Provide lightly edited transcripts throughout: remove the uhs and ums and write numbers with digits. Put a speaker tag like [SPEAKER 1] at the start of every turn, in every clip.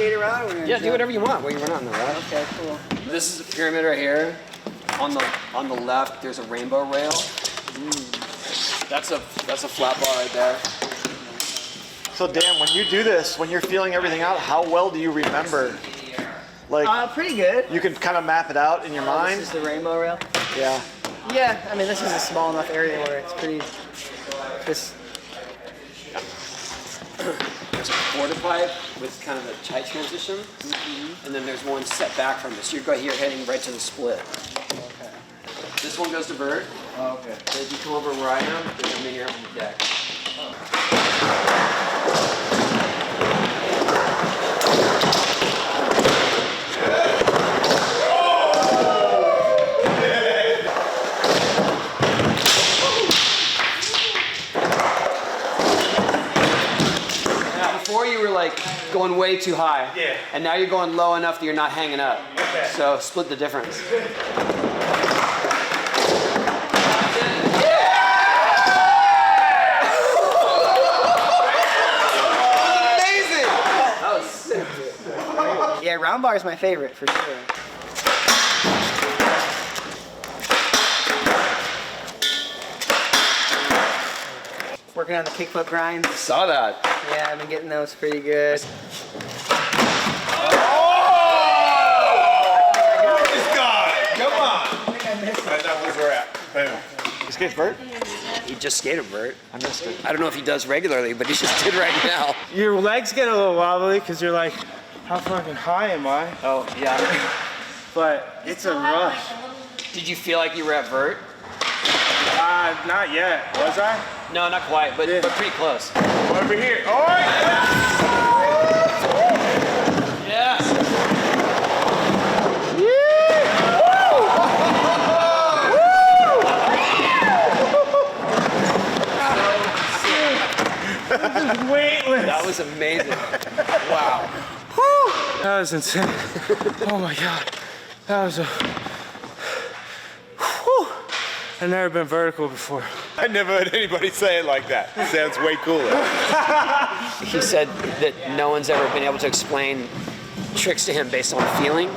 [SPEAKER 1] skate around? Or
[SPEAKER 2] yeah, do whatever you want while you run on the rail.
[SPEAKER 1] Okay, cool.
[SPEAKER 2] This is a pyramid right here. On the left, there's a rainbow rail. That's a flat bar right there.
[SPEAKER 3] So Dan, when you do this, when you're feeling everything out, how well do you remember? Like,
[SPEAKER 1] pretty good.
[SPEAKER 3] you can kind of map it out in your mind.
[SPEAKER 1] This is the rainbow rail.
[SPEAKER 3] Yeah.
[SPEAKER 1] Yeah, I mean this is a small enough area where it's pretty. This.
[SPEAKER 2] There's a quarter pipe with kind of a tight transition, and then there's one set back from this. You're heading right to the split.
[SPEAKER 1] Okay.
[SPEAKER 2] This one goes to vert.
[SPEAKER 1] Oh, okay.
[SPEAKER 2] So if you come over where I am, there's a mini ramp on the deck. Before you were like going way too high, and now you're going low enough that you're not hanging up. Okay. So split the difference.
[SPEAKER 3] Amazing.
[SPEAKER 2] That was sick.
[SPEAKER 1] Yeah, round bar is my favorite for sure. Working on the kickflip grinds.
[SPEAKER 2] Saw that.
[SPEAKER 1] Yeah, I've been getting those pretty good.
[SPEAKER 3] You skate vert?
[SPEAKER 2] He just skated vert.
[SPEAKER 3] I missed it.
[SPEAKER 2] I don't know if he does regularly, but he just did right now.
[SPEAKER 4] Your legs get a little wobbly because you're like, how fucking high am I?
[SPEAKER 2] Oh, yeah.
[SPEAKER 4] But it's a rush.
[SPEAKER 2] Did you feel like you were at vert?
[SPEAKER 4] Not yet. Was I?
[SPEAKER 2] No, not quite, but pretty close.
[SPEAKER 4] Over here. Oh,
[SPEAKER 2] Yes.
[SPEAKER 4] weightless.
[SPEAKER 2] That was amazing. Wow.
[SPEAKER 4] That was insane. Oh my God. That was a... Whew. I've never been vertical before.
[SPEAKER 5] I never heard anybody say it like that. It sounds way cooler.
[SPEAKER 2] He said that no one's ever been able to explain tricks to him based on feeling.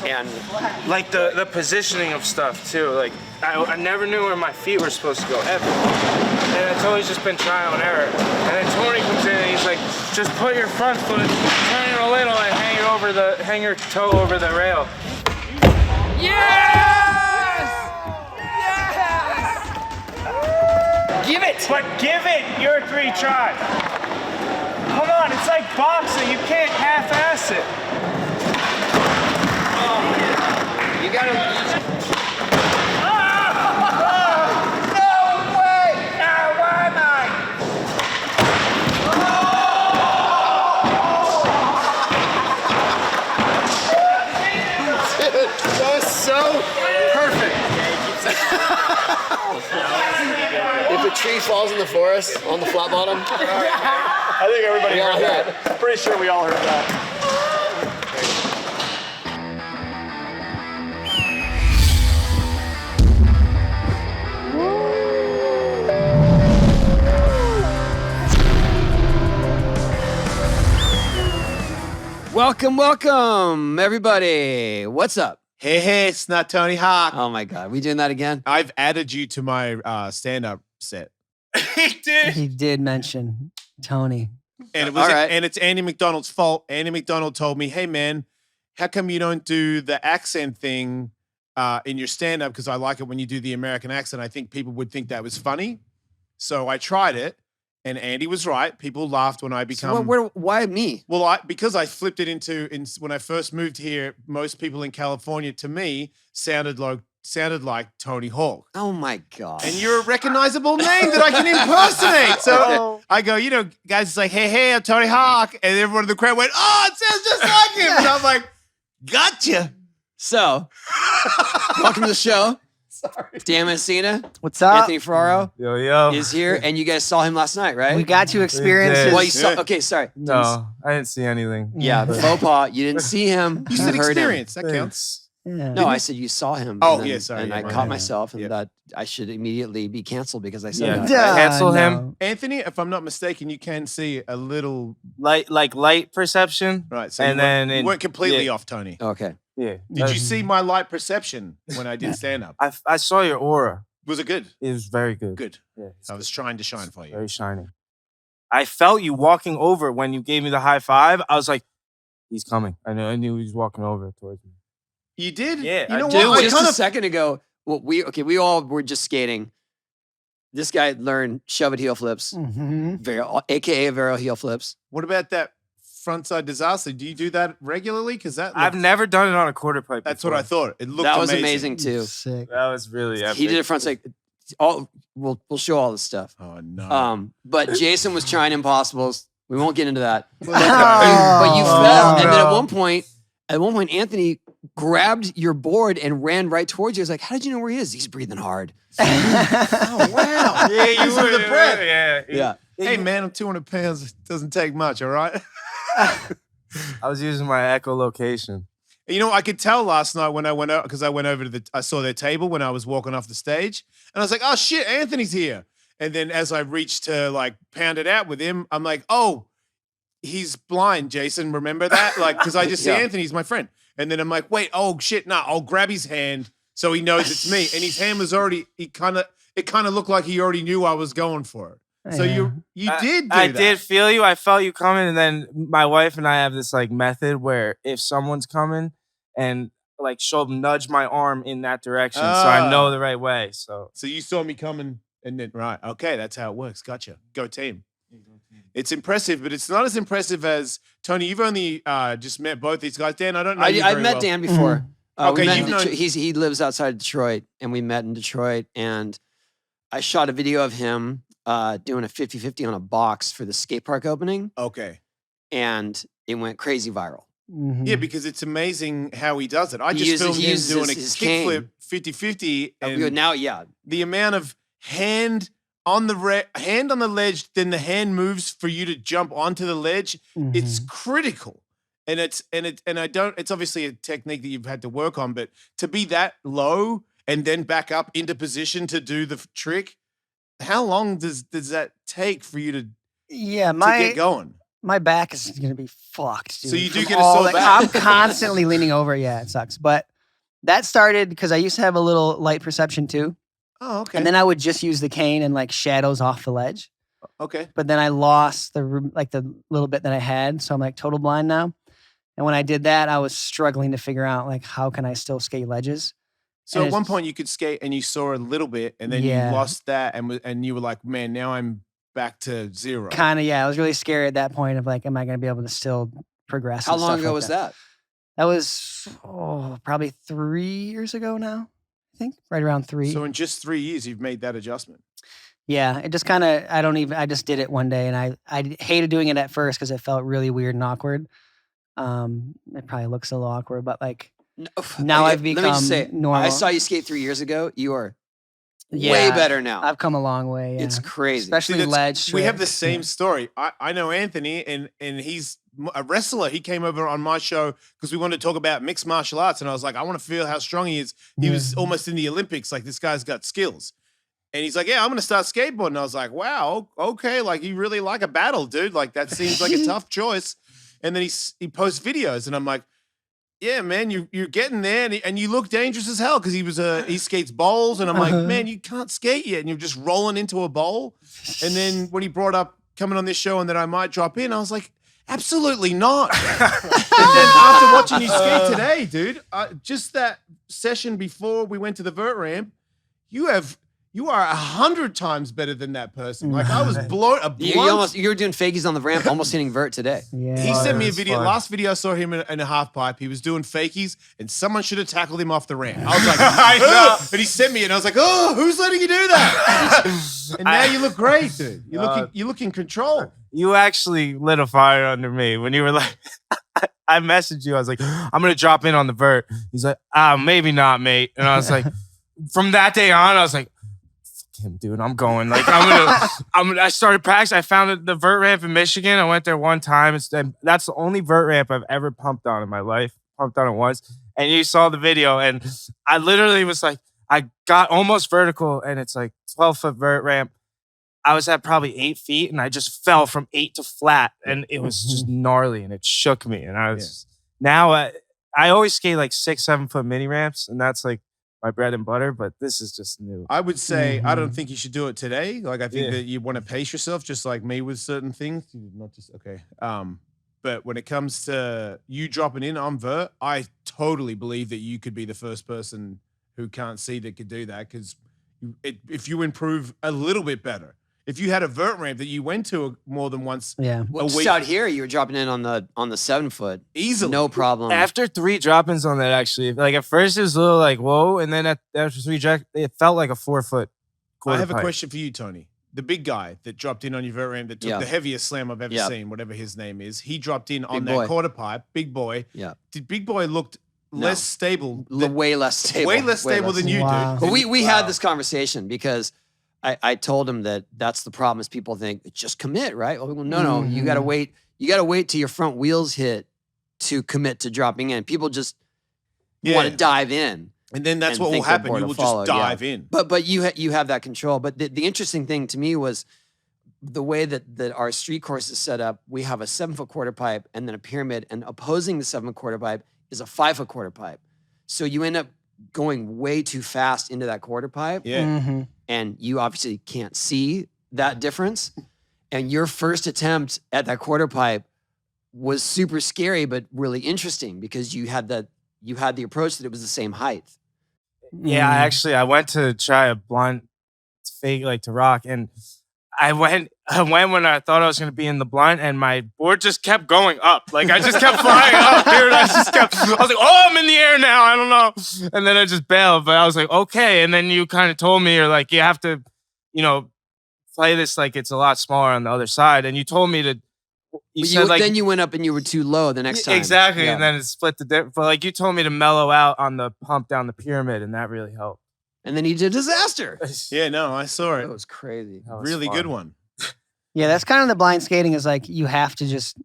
[SPEAKER 2] And
[SPEAKER 4] Like the positioning of stuff too. Like I never knew where my feet were supposed to go ever. And it's always just been trial and error. And then Tony comes in and he's like, just put your front foot, turn it a little and hang your toe over the rail.
[SPEAKER 2] give it!
[SPEAKER 4] But give it your 3 tries. Come on, it's like boxing. You can't half-ass it.
[SPEAKER 2] You gotta...
[SPEAKER 3] So perfect.
[SPEAKER 2] If a tree falls in the forest on the flat bottom,
[SPEAKER 3] I think everybody
[SPEAKER 2] We all
[SPEAKER 3] heard
[SPEAKER 2] heard
[SPEAKER 3] that. I'm pretty sure we all heard that.
[SPEAKER 2] welcome, everybody. What's up?
[SPEAKER 5] Hey, it's not Tony Hawk.
[SPEAKER 2] Oh my God, we doing that again?
[SPEAKER 5] I've added you to my stand-up set.
[SPEAKER 1] He did mention Tony.
[SPEAKER 5] And it was
[SPEAKER 2] All right.
[SPEAKER 5] and it's Andy McDonald's fault. Andy McDonald told me, hey man, how come you don't do the accent thing in your stand-up? Because I like it when you do the American accent. I think people would think that was funny. So I tried it, and Andy was right. People laughed when I become...
[SPEAKER 2] Why me?
[SPEAKER 5] Well, because I flipped it into when I first moved here, most people in California to me sounded like Tony Hawk.
[SPEAKER 2] Oh my God.
[SPEAKER 5] And you're a recognizable name that I can impersonate. So I go, guys, it's like, hey, I'm Tony Hawk. And everyone in the crowd went, oh, it sounds just like him. And I'm like, gotcha.
[SPEAKER 2] So, welcome to the show.
[SPEAKER 5] Sorry.
[SPEAKER 2] Dan Mancina,
[SPEAKER 1] What's up?
[SPEAKER 2] Anthony Ferraro
[SPEAKER 4] Yo.
[SPEAKER 2] is here, and you guys saw him last night, right?
[SPEAKER 1] We got to experience
[SPEAKER 4] did.
[SPEAKER 1] his...
[SPEAKER 2] Well, you saw. Okay, sorry.
[SPEAKER 4] No, I didn't see anything.
[SPEAKER 2] Yeah, faux pas. You didn't see him.
[SPEAKER 5] You said
[SPEAKER 2] heard him.
[SPEAKER 5] experience. That counts.
[SPEAKER 1] Yeah.
[SPEAKER 2] No, I said you saw him.
[SPEAKER 5] Oh,
[SPEAKER 2] and then-
[SPEAKER 5] yeah, sorry,
[SPEAKER 2] And
[SPEAKER 5] yeah,
[SPEAKER 2] I
[SPEAKER 5] my
[SPEAKER 2] caught
[SPEAKER 5] bad.
[SPEAKER 2] myself, and
[SPEAKER 5] Yeah.
[SPEAKER 2] that
[SPEAKER 6] I should immediately be canceled because I said
[SPEAKER 4] Yeah.
[SPEAKER 6] that.
[SPEAKER 4] Cancel him.
[SPEAKER 7] no.
[SPEAKER 5] Anthony, if I'm not mistaken, you can see a little
[SPEAKER 4] Light perception.
[SPEAKER 5] right. So
[SPEAKER 4] And then
[SPEAKER 5] you weren't completely off, Tony.
[SPEAKER 6] Okay.
[SPEAKER 4] Yeah.
[SPEAKER 5] Did you see my light perception when I did stand up?
[SPEAKER 4] I saw your aura.
[SPEAKER 5] Was it good?
[SPEAKER 4] It was very good.
[SPEAKER 5] Good.
[SPEAKER 4] Yeah.
[SPEAKER 5] I was trying to shine for you.
[SPEAKER 4] Very shiny. I felt you walking over when you gave me the high five. I was like, he's coming. I knew he was walking over towards me.
[SPEAKER 5] You did?
[SPEAKER 4] Yeah,
[SPEAKER 5] You know
[SPEAKER 4] I
[SPEAKER 5] what?
[SPEAKER 6] Dude,
[SPEAKER 5] I
[SPEAKER 6] just
[SPEAKER 5] kind
[SPEAKER 6] a
[SPEAKER 5] of
[SPEAKER 6] second ago, we all were just skating. This guy learned shove it heel flips, aka Vero heel flips.
[SPEAKER 5] What about that frontside disaster? Do you do that regularly? Because
[SPEAKER 4] I've never done it on a quarter pipe.
[SPEAKER 5] That's
[SPEAKER 4] before.
[SPEAKER 5] what I thought. It looked
[SPEAKER 6] That was amazing too.
[SPEAKER 7] Sick.
[SPEAKER 4] That was really epic.
[SPEAKER 6] He did it front side. We'll show all this stuff.
[SPEAKER 5] Oh no.
[SPEAKER 6] But Jason was trying impossibles. We won't get into that. But
[SPEAKER 7] Oh,
[SPEAKER 6] you fell, and then
[SPEAKER 4] no.
[SPEAKER 6] at one point, Anthony grabbed your board and ran right towards you. I was like, "How did you know where he is? He's breathing hard."
[SPEAKER 5] Oh wow.
[SPEAKER 4] Yeah, you
[SPEAKER 5] These are
[SPEAKER 4] were
[SPEAKER 5] the breath.
[SPEAKER 4] Yeah.
[SPEAKER 6] Yeah.
[SPEAKER 5] Hey man, I'm 200 pounds. It doesn't take much, all right?
[SPEAKER 4] I was using my echolocation.
[SPEAKER 5] You know, I could tell last night when I went out because I went over to I saw their table when I was walking off the stage, and I was like, "Oh shit, Anthony's here!" And then as I reached to like pound it out with him, I'm like, "Oh, he's blind, Jason. Remember that?" Like, because I just see
[SPEAKER 6] Yeah.
[SPEAKER 5] Anthony's my friend, and then I'm like, "Wait, oh shit, nah, I'll grab his hand so he knows it's me." And his hand was already. It kind of looked like he already knew I was going for it. So
[SPEAKER 7] Yeah.
[SPEAKER 5] you did do
[SPEAKER 4] I
[SPEAKER 5] that.
[SPEAKER 4] did feel you. I felt you coming, and then my wife and I have this like method where if someone's coming and like she'll nudge my arm in that direction so I know the right way. So
[SPEAKER 5] So you saw me coming, and then right, okay, that's how it works. Gotcha. Go team. It's impressive, but it's not as impressive as Tony. You've only just met both these guys. Dan, I don't know. you
[SPEAKER 6] I've
[SPEAKER 5] very
[SPEAKER 6] met
[SPEAKER 5] well.
[SPEAKER 6] Dan before.
[SPEAKER 5] Okay,
[SPEAKER 6] we met
[SPEAKER 5] you've
[SPEAKER 6] in
[SPEAKER 5] known-
[SPEAKER 6] he lives outside of Detroit, and we met in Detroit. And I shot a video of him doing a 50-50 on a box for the skate park opening,
[SPEAKER 5] Okay.
[SPEAKER 6] and it went crazy viral.
[SPEAKER 5] Yeah, because it's amazing how he does it. I
[SPEAKER 6] He
[SPEAKER 5] just
[SPEAKER 6] uses-
[SPEAKER 5] filmed
[SPEAKER 6] he
[SPEAKER 5] him
[SPEAKER 6] uses
[SPEAKER 5] doing a
[SPEAKER 6] his cane.
[SPEAKER 5] kickflip 50-50, and
[SPEAKER 6] Now, yeah,
[SPEAKER 5] the amount of hand on the hand on the ledge, then the hand moves for you to jump onto the ledge. It's critical. And it's obviously a technique that you've had to work on, but to be that low and then back up into position to do the trick, how long does that take for you to
[SPEAKER 7] Yeah,
[SPEAKER 5] get going?
[SPEAKER 7] my back is gonna be fucked. Dude,
[SPEAKER 5] So you do
[SPEAKER 7] from
[SPEAKER 5] get a
[SPEAKER 7] all
[SPEAKER 5] sore
[SPEAKER 7] that-
[SPEAKER 5] back?
[SPEAKER 7] I'm constantly leaning over. Yeah, it sucks. But that started because I used to have a little light perception too,
[SPEAKER 5] Oh, okay.
[SPEAKER 7] and then I would just use the cane and like shadows off the ledge.
[SPEAKER 5] okay.
[SPEAKER 7] But then I lost the little bit that I had, so I'm like total blind now. And when I did that, I was struggling to figure out like how can I still skate ledges.
[SPEAKER 5] So
[SPEAKER 7] And
[SPEAKER 5] at one
[SPEAKER 7] it's-
[SPEAKER 5] point you could skate and you saw a little bit, and then
[SPEAKER 7] Yeah.
[SPEAKER 5] you lost that, and you were like, "Man, now I'm back to zero."
[SPEAKER 7] Kind of, yeah. I was really scared at that point of like, am I going to be able to still progress?
[SPEAKER 6] how
[SPEAKER 7] and
[SPEAKER 6] long
[SPEAKER 7] stuff
[SPEAKER 6] ago
[SPEAKER 7] like
[SPEAKER 6] was that?
[SPEAKER 7] That was probably 3 years ago now. I think right around 3.
[SPEAKER 5] So in just 3 years, you've made that adjustment.
[SPEAKER 7] Yeah, it just kind of, I just did it one day, and I hated doing it at first because it felt really weird and awkward. It probably looks a little awkward, but like now I've
[SPEAKER 6] Let me
[SPEAKER 7] become
[SPEAKER 6] just say,
[SPEAKER 7] normal.
[SPEAKER 6] I saw you skate 3 years ago. You are way
[SPEAKER 7] Yeah,
[SPEAKER 6] better now.
[SPEAKER 7] I've come a long way. Yeah.
[SPEAKER 6] It's crazy.
[SPEAKER 7] Especially
[SPEAKER 5] that's-
[SPEAKER 7] ledge.
[SPEAKER 5] We have the
[SPEAKER 7] tricks,
[SPEAKER 5] same
[SPEAKER 7] yeah.
[SPEAKER 5] story. I know Anthony, and he's a wrestler. He came over on my show because we wanted to talk about mixed martial arts, and I was like, I want to feel how strong he is. He was almost in the Olympics. Like, this guy's got skills. And he's like, yeah, I'm going to start skateboarding. I was like, wow, okay. Like, you really like a battle, dude. Like, that seems like a tough choice. And then he posts videos, and I'm like, yeah, man, you're getting there, and you look dangerous as hell because he skates bowls, and I'm like, man, you can't skate yet, and you're just rolling into a bowl. And then when he brought up coming on this show and that I might drop in, I was like, absolutely not. And then after watching you skate today, dude, just that session before we went to the vert ramp, you are 100 times better than that person. Like, I was blown.
[SPEAKER 6] You were doing fakies on the ramp, almost hitting vert today.
[SPEAKER 7] Yeah.
[SPEAKER 5] He sent me a
[SPEAKER 4] that's
[SPEAKER 5] video.
[SPEAKER 4] fun.
[SPEAKER 5] Last video I saw him in a half pipe. He was doing fakies, and someone should have tackled him off the ramp. I was like, "Ugh." And he sent me it, and I was like, oh, who's letting you do that? And now you look great, dude. You look in control.
[SPEAKER 4] You actually lit a fire under me when you were like, I messaged you. I was like, I'm going to drop in on the vert. He's like, maybe not, mate. And I was like, from that day on, I was like, fuck him, dude. I'm going. Like, I started practicing. I found the vert ramp in Michigan. I went there one time. That's the only vert ramp I've ever pumped on in my life. Pumped on it once. And you saw the video. And I literally was like, I got almost vertical, and it's like 12-foot vert ramp. I was at probably 8 feet, and I just fell from 8 to flat, and it was just gnarly, and it shook me. And I was now I always skate like 6-7 foot mini ramps, and that's like my bread and butter. But this is just new.
[SPEAKER 5] I would say I don't think you should do it today. Like I think that you want to pace yourself, just like me with certain things. Not just okay. But when it comes to you dropping in on vert, I totally believe that you could be the first person who can't see that could do that because if you improve a little bit better. If you had a vert ramp that you went to more than once,
[SPEAKER 6] well, just out here, you were dropping in on the 7 foot
[SPEAKER 5] easily,
[SPEAKER 6] no problem.
[SPEAKER 4] After 3 drop-ins on that, actually, like at first it was a little like whoa, and then after 3 it felt like a 4 foot.
[SPEAKER 5] I have a question for you, Tony. The big guy that dropped in on your vert ramp that took the heaviest slam I've ever seen, whatever his name is, he dropped in on that quarter pipe. Big boy.
[SPEAKER 6] Yeah.
[SPEAKER 5] Did Big Boy looked less stable?
[SPEAKER 6] Way less stable.
[SPEAKER 5] Way less stable than you did.
[SPEAKER 6] But we had this conversation because I told him that that's the problem is people think just commit, right? Well, no, you gotta wait. You gotta wait till your front wheels hit to commit to dropping in. People just want to dive in.
[SPEAKER 5] And then that's what will happen. You will just dive in.
[SPEAKER 6] But you have that control. But the interesting thing to me was the way that our street course is set up. We have a 7 foot quarter pipe and then a pyramid, and opposing the 7 foot quarter pipe is a 5 foot quarter pipe. So you end up going way too fast into that quarter pipe.
[SPEAKER 5] Yeah.
[SPEAKER 6] And you obviously can't see that difference. And your first attempt at that quarter pipe was super scary, but really interesting because you had the approach that it was the same height.
[SPEAKER 4] Yeah, I went to try a blind fake like to rock, and I went when I thought I was going to be in the blind, and my board just kept going up. Like I just kept flying up, dude. I was like, oh, I'm in the air now. I don't know. And then I just bailed, but I was like, okay. And then you kind of told me, you're like, you have to, play this like it's a lot smaller on the other side. And you told me to.
[SPEAKER 6] Then you went up and you were too low the next time.
[SPEAKER 4] Exactly, and then it split the dip. But like you told me to mellow out on the pump down the pyramid, and that really helped.
[SPEAKER 6] And then he did disaster.
[SPEAKER 5] Yeah, no, I saw it.
[SPEAKER 6] That was crazy.
[SPEAKER 4] That was
[SPEAKER 5] really
[SPEAKER 4] fun.
[SPEAKER 5] good one.
[SPEAKER 7] Yeah, that's kind of the blind skating is like you have to just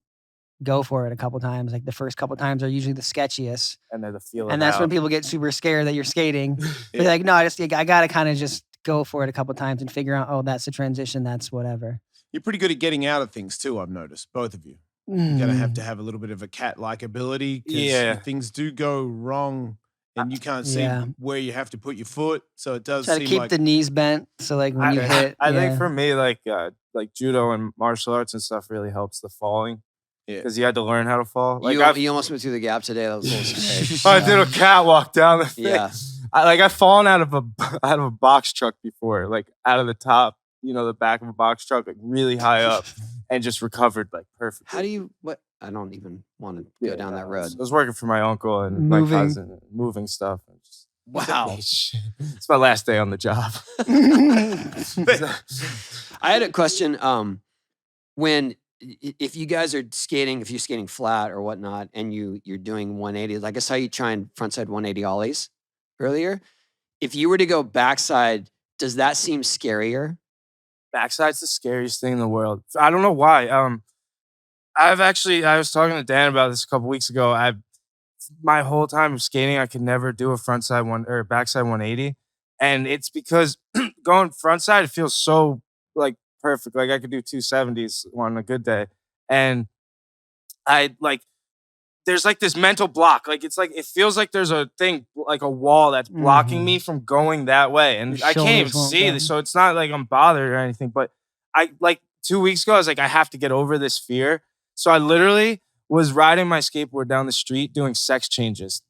[SPEAKER 7] go for it a couple times. Like the first couple times are usually the sketchiest.
[SPEAKER 4] And then the feel.
[SPEAKER 7] And that's when people get super scared that you're skating. They're like, no, I got to kind of just go for it a couple times and figure out, oh, that's the transition. That's whatever.
[SPEAKER 5] You're pretty good at getting out of things too, I've noticed, both of you. You're going to have a little bit of a cat-like ability because things do go wrong and you can't see where you have to put your foot. So it does
[SPEAKER 7] Try
[SPEAKER 5] seem
[SPEAKER 7] to keep
[SPEAKER 5] like
[SPEAKER 7] the knees bent. So like when you hit.
[SPEAKER 4] I think for me, like judo and martial arts and stuff really helps the falling. Yeah. Because you had to learn how to fall. Like
[SPEAKER 6] you almost went through the gap today. That was a little scary.
[SPEAKER 4] I did a catwalk down the thing.
[SPEAKER 6] Yeah.
[SPEAKER 4] I've fallen out of a box truck before, like out of the top, the back of a box truck, like really high up, and just recovered like perfectly.
[SPEAKER 6] How do you what? I don't even want to go down that road.
[SPEAKER 4] I was working for my uncle and my cousin, moving stuff.
[SPEAKER 6] Wow.
[SPEAKER 4] It's my last day on the job.
[SPEAKER 6] I had a question. If you guys are skating, if you're skating flat or whatnot, and you're doing 180s, like I saw you trying frontside 180 ollies earlier. If you were to go backside, does that seem scarier?
[SPEAKER 4] Backside's the scariest thing in the world. I don't know why. I was talking to Dan about this a couple weeks ago. My whole time of skating, I could never do a frontside or backside 180. And it's because going frontside, it feels so like perfect. Like I could do 270s on a good day. And there's like this mental block. Like it's like, it feels like there's a thing, like a wall that's blocking me from going that way. And I can't even see this. So it's not like I'm bothered or anything, but I like 2 weeks ago, I was like, I have to get over this fear. So I literally was riding my skateboard down the street doing sex changes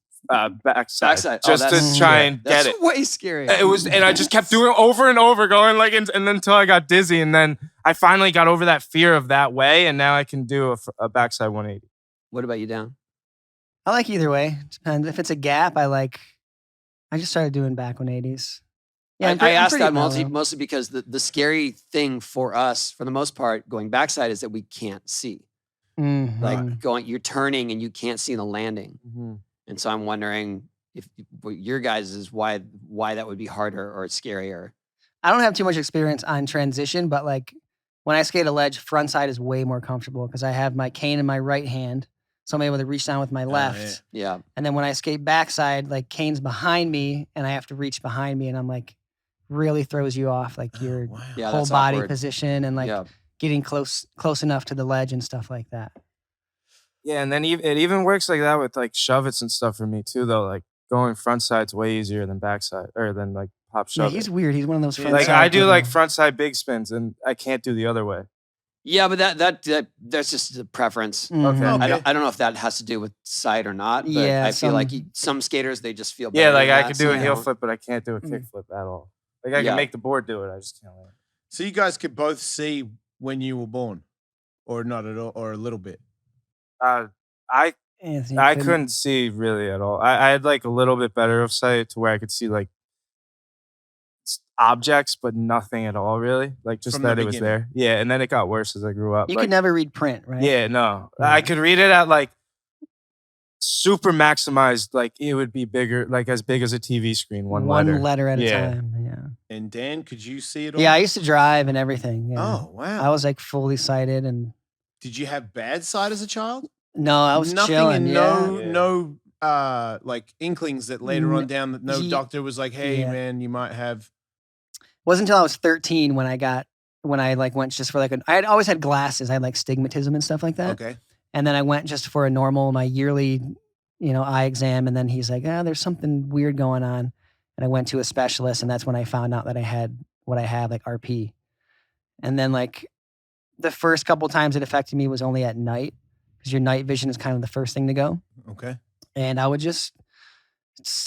[SPEAKER 4] backside just to try and get it.
[SPEAKER 6] That's way scary.
[SPEAKER 4] It was, and I just kept doing it over and over, going like, and then until I got dizzy, and then I finally got over that fear of that way, and now I can do a backside 180.
[SPEAKER 6] What about you, Dan?
[SPEAKER 7] I like either way. Depends. If it's a gap, I just started doing back 180s. Yeah,
[SPEAKER 6] I asked that mostly because the scary thing for us, for the most part, going backside is that we can't see. You're turning and you can't see the landing. And so I'm wondering if your guys is why that would be harder or it's scarier.
[SPEAKER 7] I don't have too much experience on transition, but like when I skate a ledge, front side is way more comfortable because I have my cane in my right hand. so I'm able to reach down with my left.
[SPEAKER 6] Yeah.
[SPEAKER 7] And then when I skate backside, like Kane's behind me and I have to reach behind me and I'm like, really throws you off, like your
[SPEAKER 6] Yeah,
[SPEAKER 7] whole
[SPEAKER 6] that's
[SPEAKER 7] body
[SPEAKER 6] awkward.
[SPEAKER 7] position and like getting close enough to the ledge and stuff like that.
[SPEAKER 4] Yeah, and then it even works like that with like shove-its and stuff for me too, though. Like going front side's way easier than backside, or than like pop
[SPEAKER 7] Yeah,
[SPEAKER 4] shove.
[SPEAKER 7] he's weird. He's one of those front
[SPEAKER 4] Like
[SPEAKER 7] side
[SPEAKER 4] I do
[SPEAKER 7] people.
[SPEAKER 4] like front side big spins, and I can't do the other way.
[SPEAKER 6] Yeah, but that's just a preference.
[SPEAKER 4] Okay.
[SPEAKER 6] I don't know if that has to do with sight or not. But
[SPEAKER 7] Yeah,
[SPEAKER 6] I feel like some skaters they just feel better.
[SPEAKER 4] Yeah, like
[SPEAKER 6] than
[SPEAKER 4] I
[SPEAKER 6] that,
[SPEAKER 4] could do a
[SPEAKER 6] some
[SPEAKER 4] heel
[SPEAKER 6] don't.
[SPEAKER 4] flip, but I can't do a kick flip at all. Like I can make the board do it, I just can't land.
[SPEAKER 5] So you guys could both see when you were born, or not at all, or a little bit.
[SPEAKER 7] Anthony
[SPEAKER 4] I couldn't see really at all. I had like a little bit better of sight to where I could see like objects, but nothing at all really. Like just
[SPEAKER 5] From
[SPEAKER 4] that
[SPEAKER 5] the
[SPEAKER 4] it was
[SPEAKER 5] beginning.
[SPEAKER 4] there. Yeah, and then it got worse as I grew up.
[SPEAKER 7] You
[SPEAKER 4] like,
[SPEAKER 7] could never read print, right?
[SPEAKER 4] Yeah, no.
[SPEAKER 7] Yeah.
[SPEAKER 4] I could read it at like super maximized, like it would be bigger, like as big as a TV screen, one letter.
[SPEAKER 7] at a
[SPEAKER 4] Yeah.
[SPEAKER 7] time. Yeah.
[SPEAKER 5] And Dan, could you see it all?
[SPEAKER 7] Yeah, I used to drive and everything. Yeah.
[SPEAKER 5] Oh, wow.
[SPEAKER 7] I was like fully sighted and
[SPEAKER 5] Did you have bad sight as a child?
[SPEAKER 7] no, I was
[SPEAKER 5] Nothing
[SPEAKER 7] chilling.
[SPEAKER 5] and
[SPEAKER 7] Yeah.
[SPEAKER 5] no like inklings that later on down that no
[SPEAKER 7] Ye-
[SPEAKER 5] doctor was like, hey
[SPEAKER 7] yeah.
[SPEAKER 5] man, you might have.
[SPEAKER 7] Wasn't until I was 13 when I like went just for like I had always had glasses. I had like stigmatism and stuff like that.
[SPEAKER 5] Okay.
[SPEAKER 7] And then I went just for my yearly, eye exam. And then he's like, there's something weird going on. And I went to a specialist and that's when I found out that I had what I have, like RP. And then like the first couple times it affected me was only at night because your night vision is kind of the first thing to go.
[SPEAKER 5] Okay.
[SPEAKER 7] And I would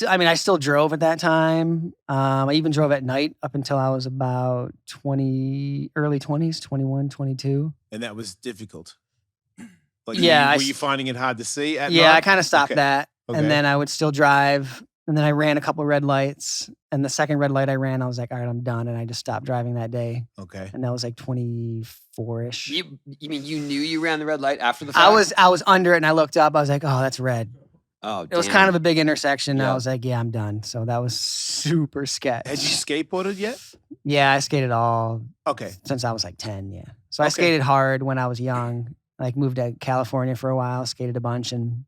[SPEAKER 7] I still drove at that time. I even drove at night up until I was about early 20s, 21, 22.
[SPEAKER 5] And that was difficult. Like,
[SPEAKER 7] Yeah,
[SPEAKER 5] were you finding it hard to see at night?
[SPEAKER 7] Yeah, I kind of stopped
[SPEAKER 5] Okay.
[SPEAKER 7] that.
[SPEAKER 5] Okay.
[SPEAKER 7] And then I would still drive. And then I ran a couple red lights. And the second red light I ran, I was like, all right, I'm done. And I just stopped driving that day.
[SPEAKER 5] Okay.
[SPEAKER 7] And that was like 24-ish.
[SPEAKER 6] You mean you knew you ran the red light after the fact?
[SPEAKER 7] I was under it and I looked up. I was like, oh, that's red.
[SPEAKER 6] Oh,
[SPEAKER 7] It was
[SPEAKER 6] damn.
[SPEAKER 7] kind of a big intersection. And
[SPEAKER 6] Yeah.
[SPEAKER 7] I was like, yeah, I'm done. So that was super sketch.
[SPEAKER 5] Had you skateboarded yet?
[SPEAKER 7] Yeah, I skated all
[SPEAKER 5] Okay.
[SPEAKER 7] since I was like 10, yeah. So I
[SPEAKER 5] Okay.
[SPEAKER 7] skated hard when I was young. Like moved to California for a while, skated a bunch, and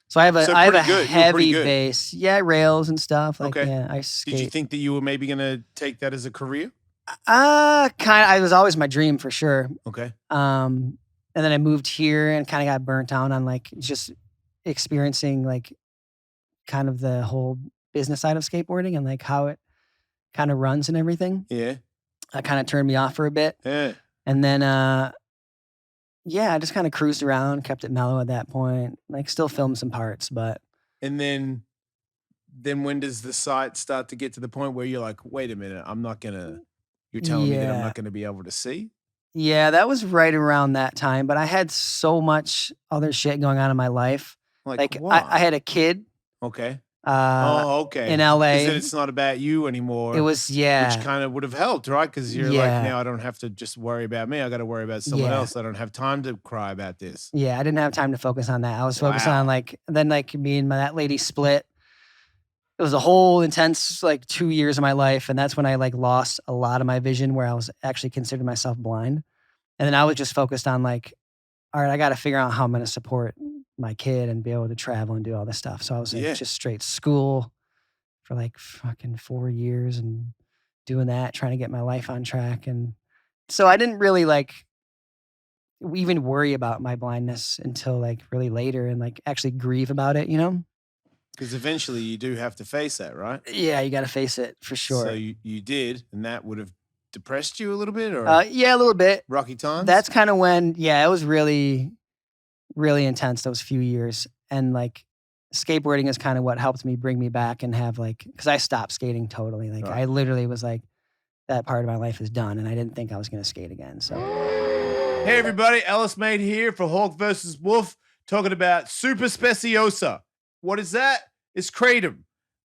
[SPEAKER 7] so I have
[SPEAKER 5] So
[SPEAKER 7] a
[SPEAKER 5] pretty good. You were pretty
[SPEAKER 7] heavy
[SPEAKER 5] good.
[SPEAKER 7] base. Yeah, rails and stuff. Like
[SPEAKER 5] Okay.
[SPEAKER 7] yeah, I
[SPEAKER 5] Did you
[SPEAKER 7] skate.
[SPEAKER 5] think that you were maybe gonna take that as a career?
[SPEAKER 7] Kind of. It was always my dream for sure.
[SPEAKER 5] Okay.
[SPEAKER 7] And then I moved here and kind of got burnt out on like just experiencing like kind of the whole business side of skateboarding and like how it kind of runs and everything.
[SPEAKER 5] Yeah.
[SPEAKER 7] That kind of turned me off for a bit.
[SPEAKER 5] Yeah.
[SPEAKER 7] And then, yeah, I just kind of cruised around, kept it mellow at that point. Like, still filmed some parts, but
[SPEAKER 5] And then when does the sight start to get to the point where you're like, wait a minute, you're telling me that I'm
[SPEAKER 7] Yeah.
[SPEAKER 5] not gonna be able to see?
[SPEAKER 7] yeah, that was right around that time. But I had so much other shit going on in my life. Like,
[SPEAKER 5] what?
[SPEAKER 7] I had a kid
[SPEAKER 5] Okay.
[SPEAKER 7] uh,
[SPEAKER 5] Okay.
[SPEAKER 7] in LA.
[SPEAKER 5] 'Cause then it's not about you anymore.
[SPEAKER 7] It was, yeah.
[SPEAKER 5] Which kind of would have helped, right? Because you're
[SPEAKER 7] Yeah.
[SPEAKER 5] like, now I don't have to just worry about me. I got to worry about someone
[SPEAKER 7] Yeah.
[SPEAKER 5] else. I don't have time to cry about this.
[SPEAKER 7] Yeah, I didn't have time to focus on that. I was focused
[SPEAKER 5] Wow.
[SPEAKER 7] on like, then like me and that lady split. It was a whole intense like 2 years of my life. And that's when I like lost a lot of my vision where I was actually considered myself blind. And then I was just focused on like, all right, I got to figure out how I'm going to support my kid and be able to travel and do all this stuff. So I was like
[SPEAKER 5] Yeah.
[SPEAKER 7] just straight school for like fucking 4 years and doing that, trying to get my life on track. And so I didn't really like even worry about my blindness until like really later and like actually grieve about it, you know?
[SPEAKER 5] Because eventually you do have to face that, right?
[SPEAKER 7] Yeah, you got to face it for sure.
[SPEAKER 5] So you did, and that would have depressed you a little bit, or
[SPEAKER 7] Yeah, a little bit.
[SPEAKER 5] rocky times?
[SPEAKER 7] That's kind of when, yeah, it was really, really intense those few years. And like skateboarding is kind of what helped me bring me back and have like, because I stopped skating totally. Like
[SPEAKER 5] Right.
[SPEAKER 7] I literally was like, that part of my life is done. And I didn't think I was going to skate again. So
[SPEAKER 5] Hey everybody, Ellis Made here for Hawk versus Wolf, talking about Super Speciosa. What is that? It's Kratom.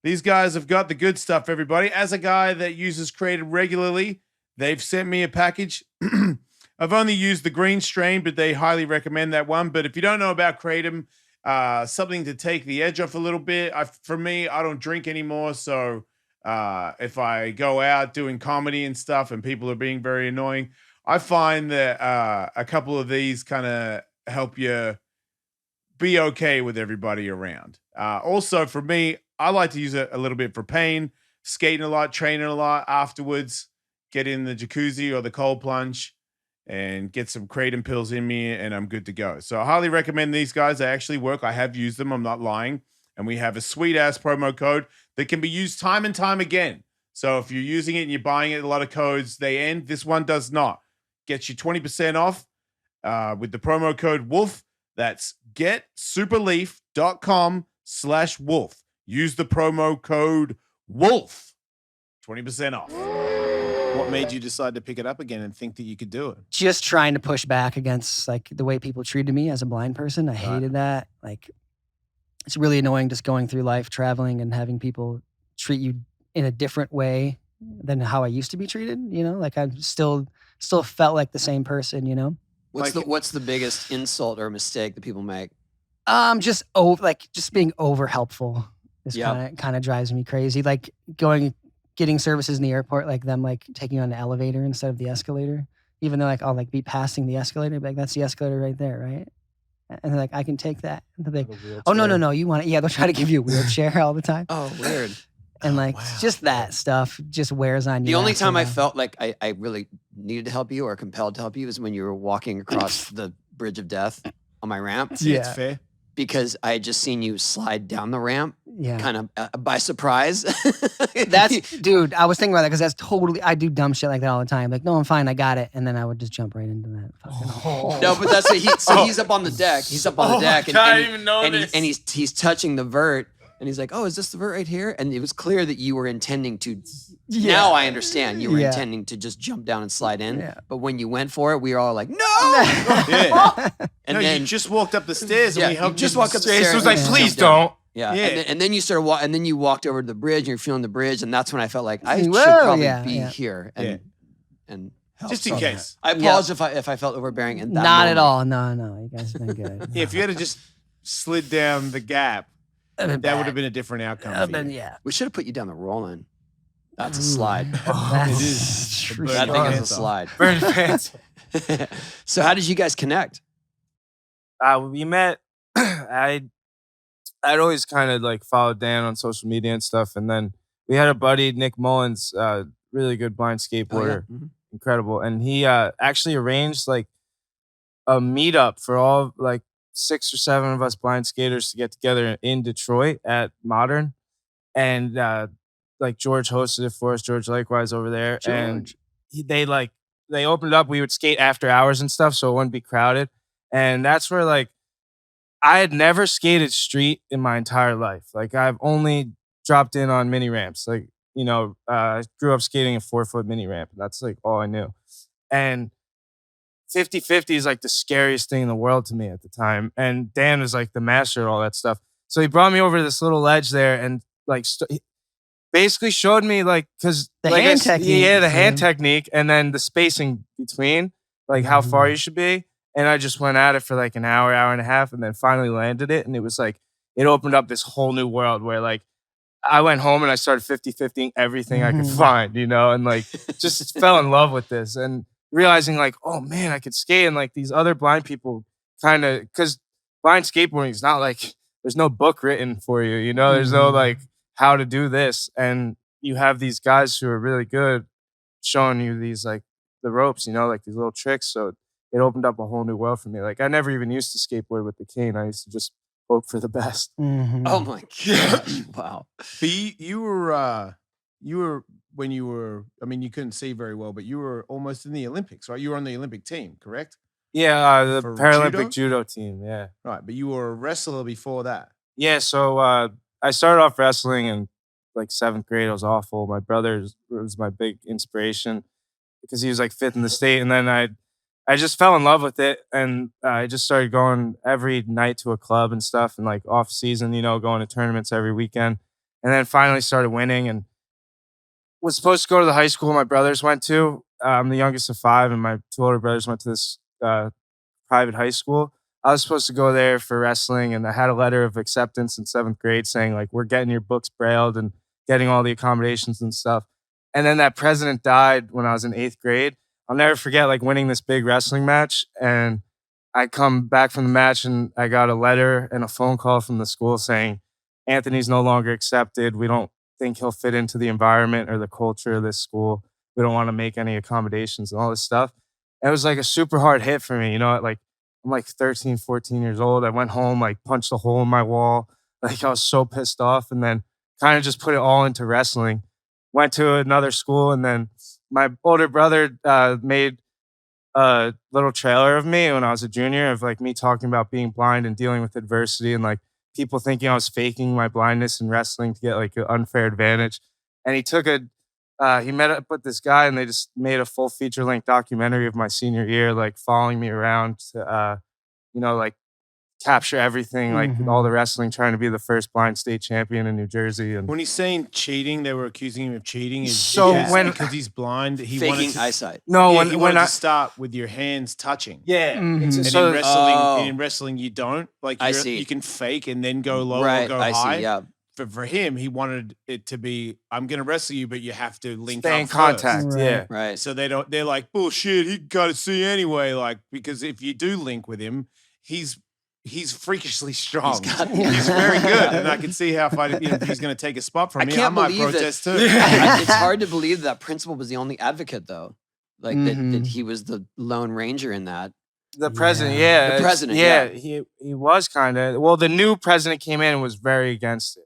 [SPEAKER 5] These guys have got the good stuff, everybody. As a guy that uses Kratom regularly, they've sent me a package. I've only used the green strain, but they highly recommend that one. But if you don't know about Kratom, something to take the edge off a little bit. For me, I don't drink anymore, so if I go out doing comedy and stuff and people are being very annoying, I find that a couple of these kind of help you be okay with everybody around. Also, for me, I like to use it a little bit for pain, skating a lot, training a lot afterwards, get in the jacuzzi or the cold plunge and get some kratom pills in me and I'm good to go. So I highly recommend these guys. They actually work. I have used them. I'm not lying. And we have a sweet ass promo code that can be used time and time again. So if you're using it and you're buying it, a lot of codes, they end. This one does not. Gets you 20% off with the promo code WOLF. That's getsuperleaf.com/wolf. Use the promo code WOLF. 20% off. What made you decide to pick it up again and think that you could do it?
[SPEAKER 7] Just trying to push back against like the way people treated me as a blind person. I hated that. Like, it's really annoying just going through life, traveling, and having people treat you in a different way than how I used to be treated. You know, like I still felt like the same person. You know.
[SPEAKER 6] What's the biggest insult or mistake that people make?
[SPEAKER 7] Just being over helpful is kind of drives me crazy. Like getting services in the airport, like them like taking you on the elevator instead of the escalator. Even though like I'll like be passing the escalator, but like that's the escalator right there, right? And they're like, I can take that. And they're like, oh no, you want it? Yeah, they'll try to give you a wheelchair all the time.
[SPEAKER 6] Oh, weird.
[SPEAKER 7] And like just that stuff just wears on you.
[SPEAKER 6] The only time I felt like I really needed to help you or compelled to help you is when you were walking across the bridge of death on my ramp.
[SPEAKER 5] See, it's fair.
[SPEAKER 6] Because I had just seen you slide down the ramp,
[SPEAKER 7] Yeah.
[SPEAKER 6] kind of by surprise.
[SPEAKER 7] Dude, I was thinking about that because that's totally, I do dumb shit like that all the time. Like, no, I'm fine, I got it. And then I would just jump right into that fucking hole.
[SPEAKER 6] No, but that's what he's up on the deck. He's up on the deck. And he's touching the vert. And he's like, oh, is this the vert right here? And it was clear that you were intending to, now I understand, you were intending to just jump down and slide in. Yeah. But when you went for it, we were all like, no! And then
[SPEAKER 5] you just walked up the stairs and we helped
[SPEAKER 6] you. Just walked up the stairs.
[SPEAKER 4] It was like, please don't.
[SPEAKER 6] Yeah. And then you started and then you walked over to the bridge and you're feeling the bridge. And that's when I felt like I should probably be here and help.
[SPEAKER 5] Just in case.
[SPEAKER 6] I apologize if I felt overbearing in that
[SPEAKER 7] Not
[SPEAKER 6] moment.
[SPEAKER 7] at all. No, you guys have been good.
[SPEAKER 5] Yeah, if you had just slid down the gap, that would have been a different outcome.
[SPEAKER 6] We should have put you down the rolling. That's a slide.
[SPEAKER 7] That is true.
[SPEAKER 6] That thing is a slide.
[SPEAKER 4] Burn pants.
[SPEAKER 6] So how did you guys connect?
[SPEAKER 4] We met. I'd always kind of like followed Dan on social media and stuff, and then we had a buddy, Nick Mullins, really good blind skateboarder, incredible, and he actually arranged like a meetup for all like 6 or 7 of us blind skaters to get together in Detroit at Modern, and like George hosted it for us. George likewise over there, and they opened it up. We would skate after hours and stuff, so it wouldn't be crowded. And that's where like I had never skated street in my entire life. Like I've only dropped in on mini ramps. Like I grew up skating a 4-foot mini ramp, and that's like all I knew. And 50-50 is like the scariest thing in the world to me at the time. And Dan was like the master of all that stuff. So he brought me over to this little ledge there and like basically showed me like, cause
[SPEAKER 7] the
[SPEAKER 4] like
[SPEAKER 7] hand technique.
[SPEAKER 4] Yeah, the hand technique. And then the spacing between like how far you should be. And I just went at it for like an hour and a half and then finally landed it. And it was like, it opened up this whole new world where like, I went home and I started 50-50ing everything I could find, and like just fell in love with this. And realizing like, oh man, I could skate, and like these other blind people kind of, because blind skateboarding is not like, there's no book written for you, there's no like how to do this, and you have these guys who are really good showing you these like the ropes, like these little tricks. So it opened up a whole new world for me. Like I never even used to skateboard with the cane. I used to just hope for the best.
[SPEAKER 6] Oh my gosh. Wow.
[SPEAKER 5] But you were when you were, I mean, you couldn't see very well, but you were almost in the Olympics, right? You were on the Olympic team, correct?
[SPEAKER 4] Yeah, the
[SPEAKER 5] For
[SPEAKER 4] Paralympic judo team, yeah.
[SPEAKER 5] Right, but you were a wrestler before that.
[SPEAKER 4] Yeah, so I started off wrestling in like 7th grade. I was awful. My brother was my big inspiration because he was like 5th in the state. And then I just fell in love with it, and I just started going every night to a club and stuff, and like off season, going to tournaments every weekend. And then finally started winning, and was supposed to go to the high school my brothers went to. I'm the youngest of 5, and my 2 older brothers went to this private high school. I was supposed to go there for wrestling, and I had a letter of acceptance in 7th grade saying like, we're getting your books brailled and getting all the accommodations and stuff. And then that president died when I was in 8th grade. I'll never forget like winning this big wrestling match, and I come back from the match and I got a letter and a phone call from the school saying, Anthony's no longer accepted. We don't think he'll fit into the environment or the culture of this school. We don't want to make any accommodations and all this stuff. And it was like a super hard hit for me. You know, like I'm like 13, 14 years old. I went home, like punched a hole in my wall. Like I was so pissed off, and then kind of just put it all into wrestling. Went to another school, and then my older brother made a little trailer of me when I was a junior of like me talking about being blind and dealing with adversity and like people thinking I was faking my blindness in wrestling to get like an unfair advantage. And he took he met up with this guy and they just made a full feature length documentary of my senior year, like following me around to, like capture everything, like all the wrestling, trying to be the first blind state champion in New Jersey. And
[SPEAKER 5] when he's saying cheating, they were accusing him of cheating. Because he's blind, he
[SPEAKER 6] faking
[SPEAKER 5] wanted to,
[SPEAKER 6] eyesight.
[SPEAKER 4] No,
[SPEAKER 5] he wanted to start with your hands touching.
[SPEAKER 4] Yeah.
[SPEAKER 5] And in wrestling, you don't. Like you can fake and then go low or go high.
[SPEAKER 6] See, yeah.
[SPEAKER 5] For him, he wanted it to be, I'm going to wrestle you, but you have to link
[SPEAKER 4] stay
[SPEAKER 5] up
[SPEAKER 4] in contact.
[SPEAKER 5] first.
[SPEAKER 4] Yeah.
[SPEAKER 6] Right.
[SPEAKER 5] So they're like, bullshit, he got to see anyway. Like, because if you do link with him, he's freakishly strong. He's very good. And I can see how if he's going to take a spot from me, I might protest too.
[SPEAKER 6] It's hard to believe that principal was the only advocate though. Like that he was the lone ranger in that.
[SPEAKER 4] The president, yeah.
[SPEAKER 6] The president,
[SPEAKER 4] he was kind of. Well, the new president came in and was very against it.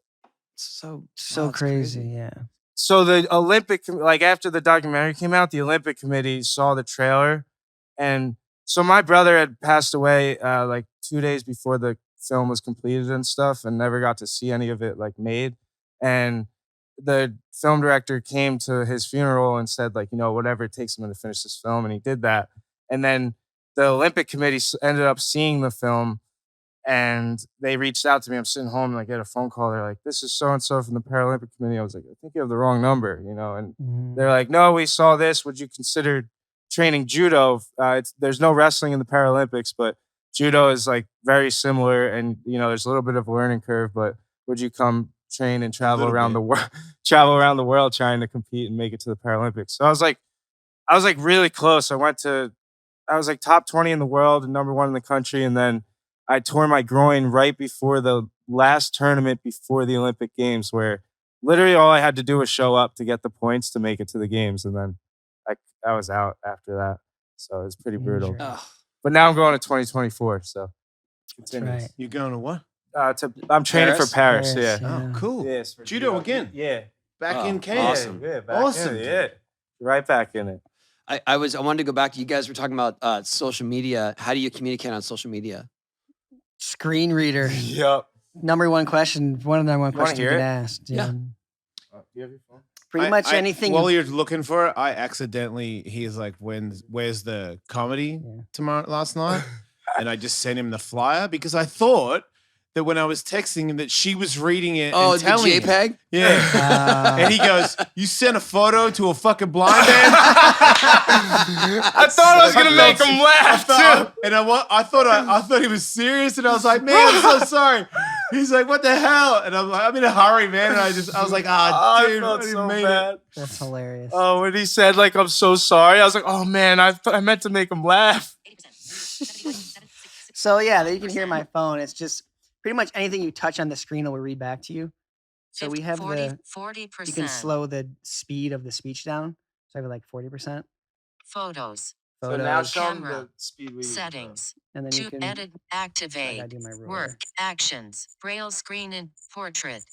[SPEAKER 7] So crazy, yeah.
[SPEAKER 4] So the Olympic, like after the documentary came out, the Olympic committee saw the trailer, and so my brother had passed away like 2 days before the film was completed and stuff, and never got to see any of it like made. And the film director came to his funeral and said, like, whatever it takes him to finish this film, and he did that. And then the Olympic committee ended up seeing the film. And they reached out to me. I'm sitting home and I get a phone call. They're like, this is so-and-so from the Paralympic committee. I was like, I think you have the wrong number, And they're like, no, we saw this. Would you consider training judo? There's no wrestling in the Paralympics, but judo is like very similar. And, there's a little bit of a learning curve, but would you come train and travel around the world trying to compete and make it to the Paralympics? So I was like really close. I was like top 20 in the world and number 1 in the country. And then I tore my groin right before the last tournament before the Olympic Games, where literally all I had to do was show up to get the points to make it to the games. And then I was out after that. So it was pretty brutal. But now I'm going to 2024. So continues.
[SPEAKER 7] Right.
[SPEAKER 5] You're going to what?
[SPEAKER 4] I'm training for Paris. Yeah.
[SPEAKER 5] Oh, cool.
[SPEAKER 4] Yes,
[SPEAKER 5] Judo again.
[SPEAKER 4] Yeah.
[SPEAKER 5] Back in Canada.
[SPEAKER 6] Awesome.
[SPEAKER 4] Yeah, awesome. Yeah. Right back in it.
[SPEAKER 6] I wanted to go back. You guys were talking about social media. How do you communicate on social media?
[SPEAKER 7] Screen reader.
[SPEAKER 4] Yep.
[SPEAKER 7] Number one question. One of the number one questions you get asked.
[SPEAKER 6] Yeah.
[SPEAKER 4] Do you have your phone?
[SPEAKER 7] Pretty much anything.
[SPEAKER 5] While you're looking for it, he's like, where's the comedy tomorrow last night? And I just sent him the flyer because I thought that when I was texting him that she was reading it and telling
[SPEAKER 6] the JPEG?
[SPEAKER 5] him. Yeah. And he goes, you sent a photo to a fucking blind man?
[SPEAKER 4] I thought I was going to make him laugh too.
[SPEAKER 5] And I thought he was serious, and I was like, man, I'm so sorry. He's like, what the hell? And I'm like, I'm in a hurry, man. And I was like, dude,
[SPEAKER 4] I felt so bad.
[SPEAKER 7] That's hilarious.
[SPEAKER 4] Oh, when he said, like, I'm so sorry, I was like, oh man, I meant to make him laugh.
[SPEAKER 7] So yeah, you can hear my phone. It's just pretty much anything you touch on the screen will read back to you. So we have 40%. You can slow the speed of the speech down. So I have like 40%.
[SPEAKER 8] Photos.
[SPEAKER 4] So now show him
[SPEAKER 8] Camera.
[SPEAKER 4] the speed we
[SPEAKER 8] Settings.
[SPEAKER 7] And then
[SPEAKER 8] To
[SPEAKER 7] you can
[SPEAKER 8] edit, activate,
[SPEAKER 7] I do my ruler.
[SPEAKER 8] work, actions, Braille screen and portrait,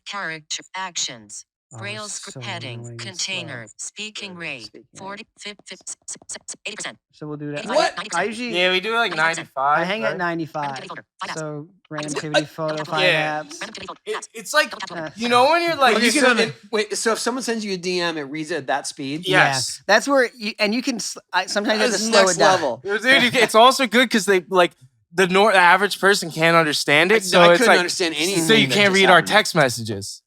[SPEAKER 8] character, actions, Braille
[SPEAKER 7] so
[SPEAKER 8] heading,
[SPEAKER 7] annoying and
[SPEAKER 8] container,
[SPEAKER 7] slow.
[SPEAKER 8] speaking rate,
[SPEAKER 7] Speaking
[SPEAKER 8] 40, 80%.
[SPEAKER 7] So we'll do that.
[SPEAKER 8] 85,
[SPEAKER 7] I usually
[SPEAKER 4] Yeah, we do like 95.
[SPEAKER 7] I hang
[SPEAKER 4] right?
[SPEAKER 7] at 95. So random activity photo, 5
[SPEAKER 4] Yeah.
[SPEAKER 7] apps.
[SPEAKER 4] It's like, when you're like,
[SPEAKER 6] Wait, so if someone sends you a DM, it reads it at that speed?
[SPEAKER 4] yes.
[SPEAKER 7] Yeah, that's where you can. Sometimes you have to
[SPEAKER 6] That's
[SPEAKER 7] slow
[SPEAKER 6] next
[SPEAKER 7] it down.
[SPEAKER 6] level.
[SPEAKER 4] Dude, it's also good because they like the average person can't understand it. So
[SPEAKER 6] I
[SPEAKER 4] it's
[SPEAKER 6] couldn't
[SPEAKER 4] like,
[SPEAKER 6] understand anything.
[SPEAKER 4] so you
[SPEAKER 6] that
[SPEAKER 4] can't
[SPEAKER 6] just
[SPEAKER 4] read our
[SPEAKER 6] happened.
[SPEAKER 4] text messages.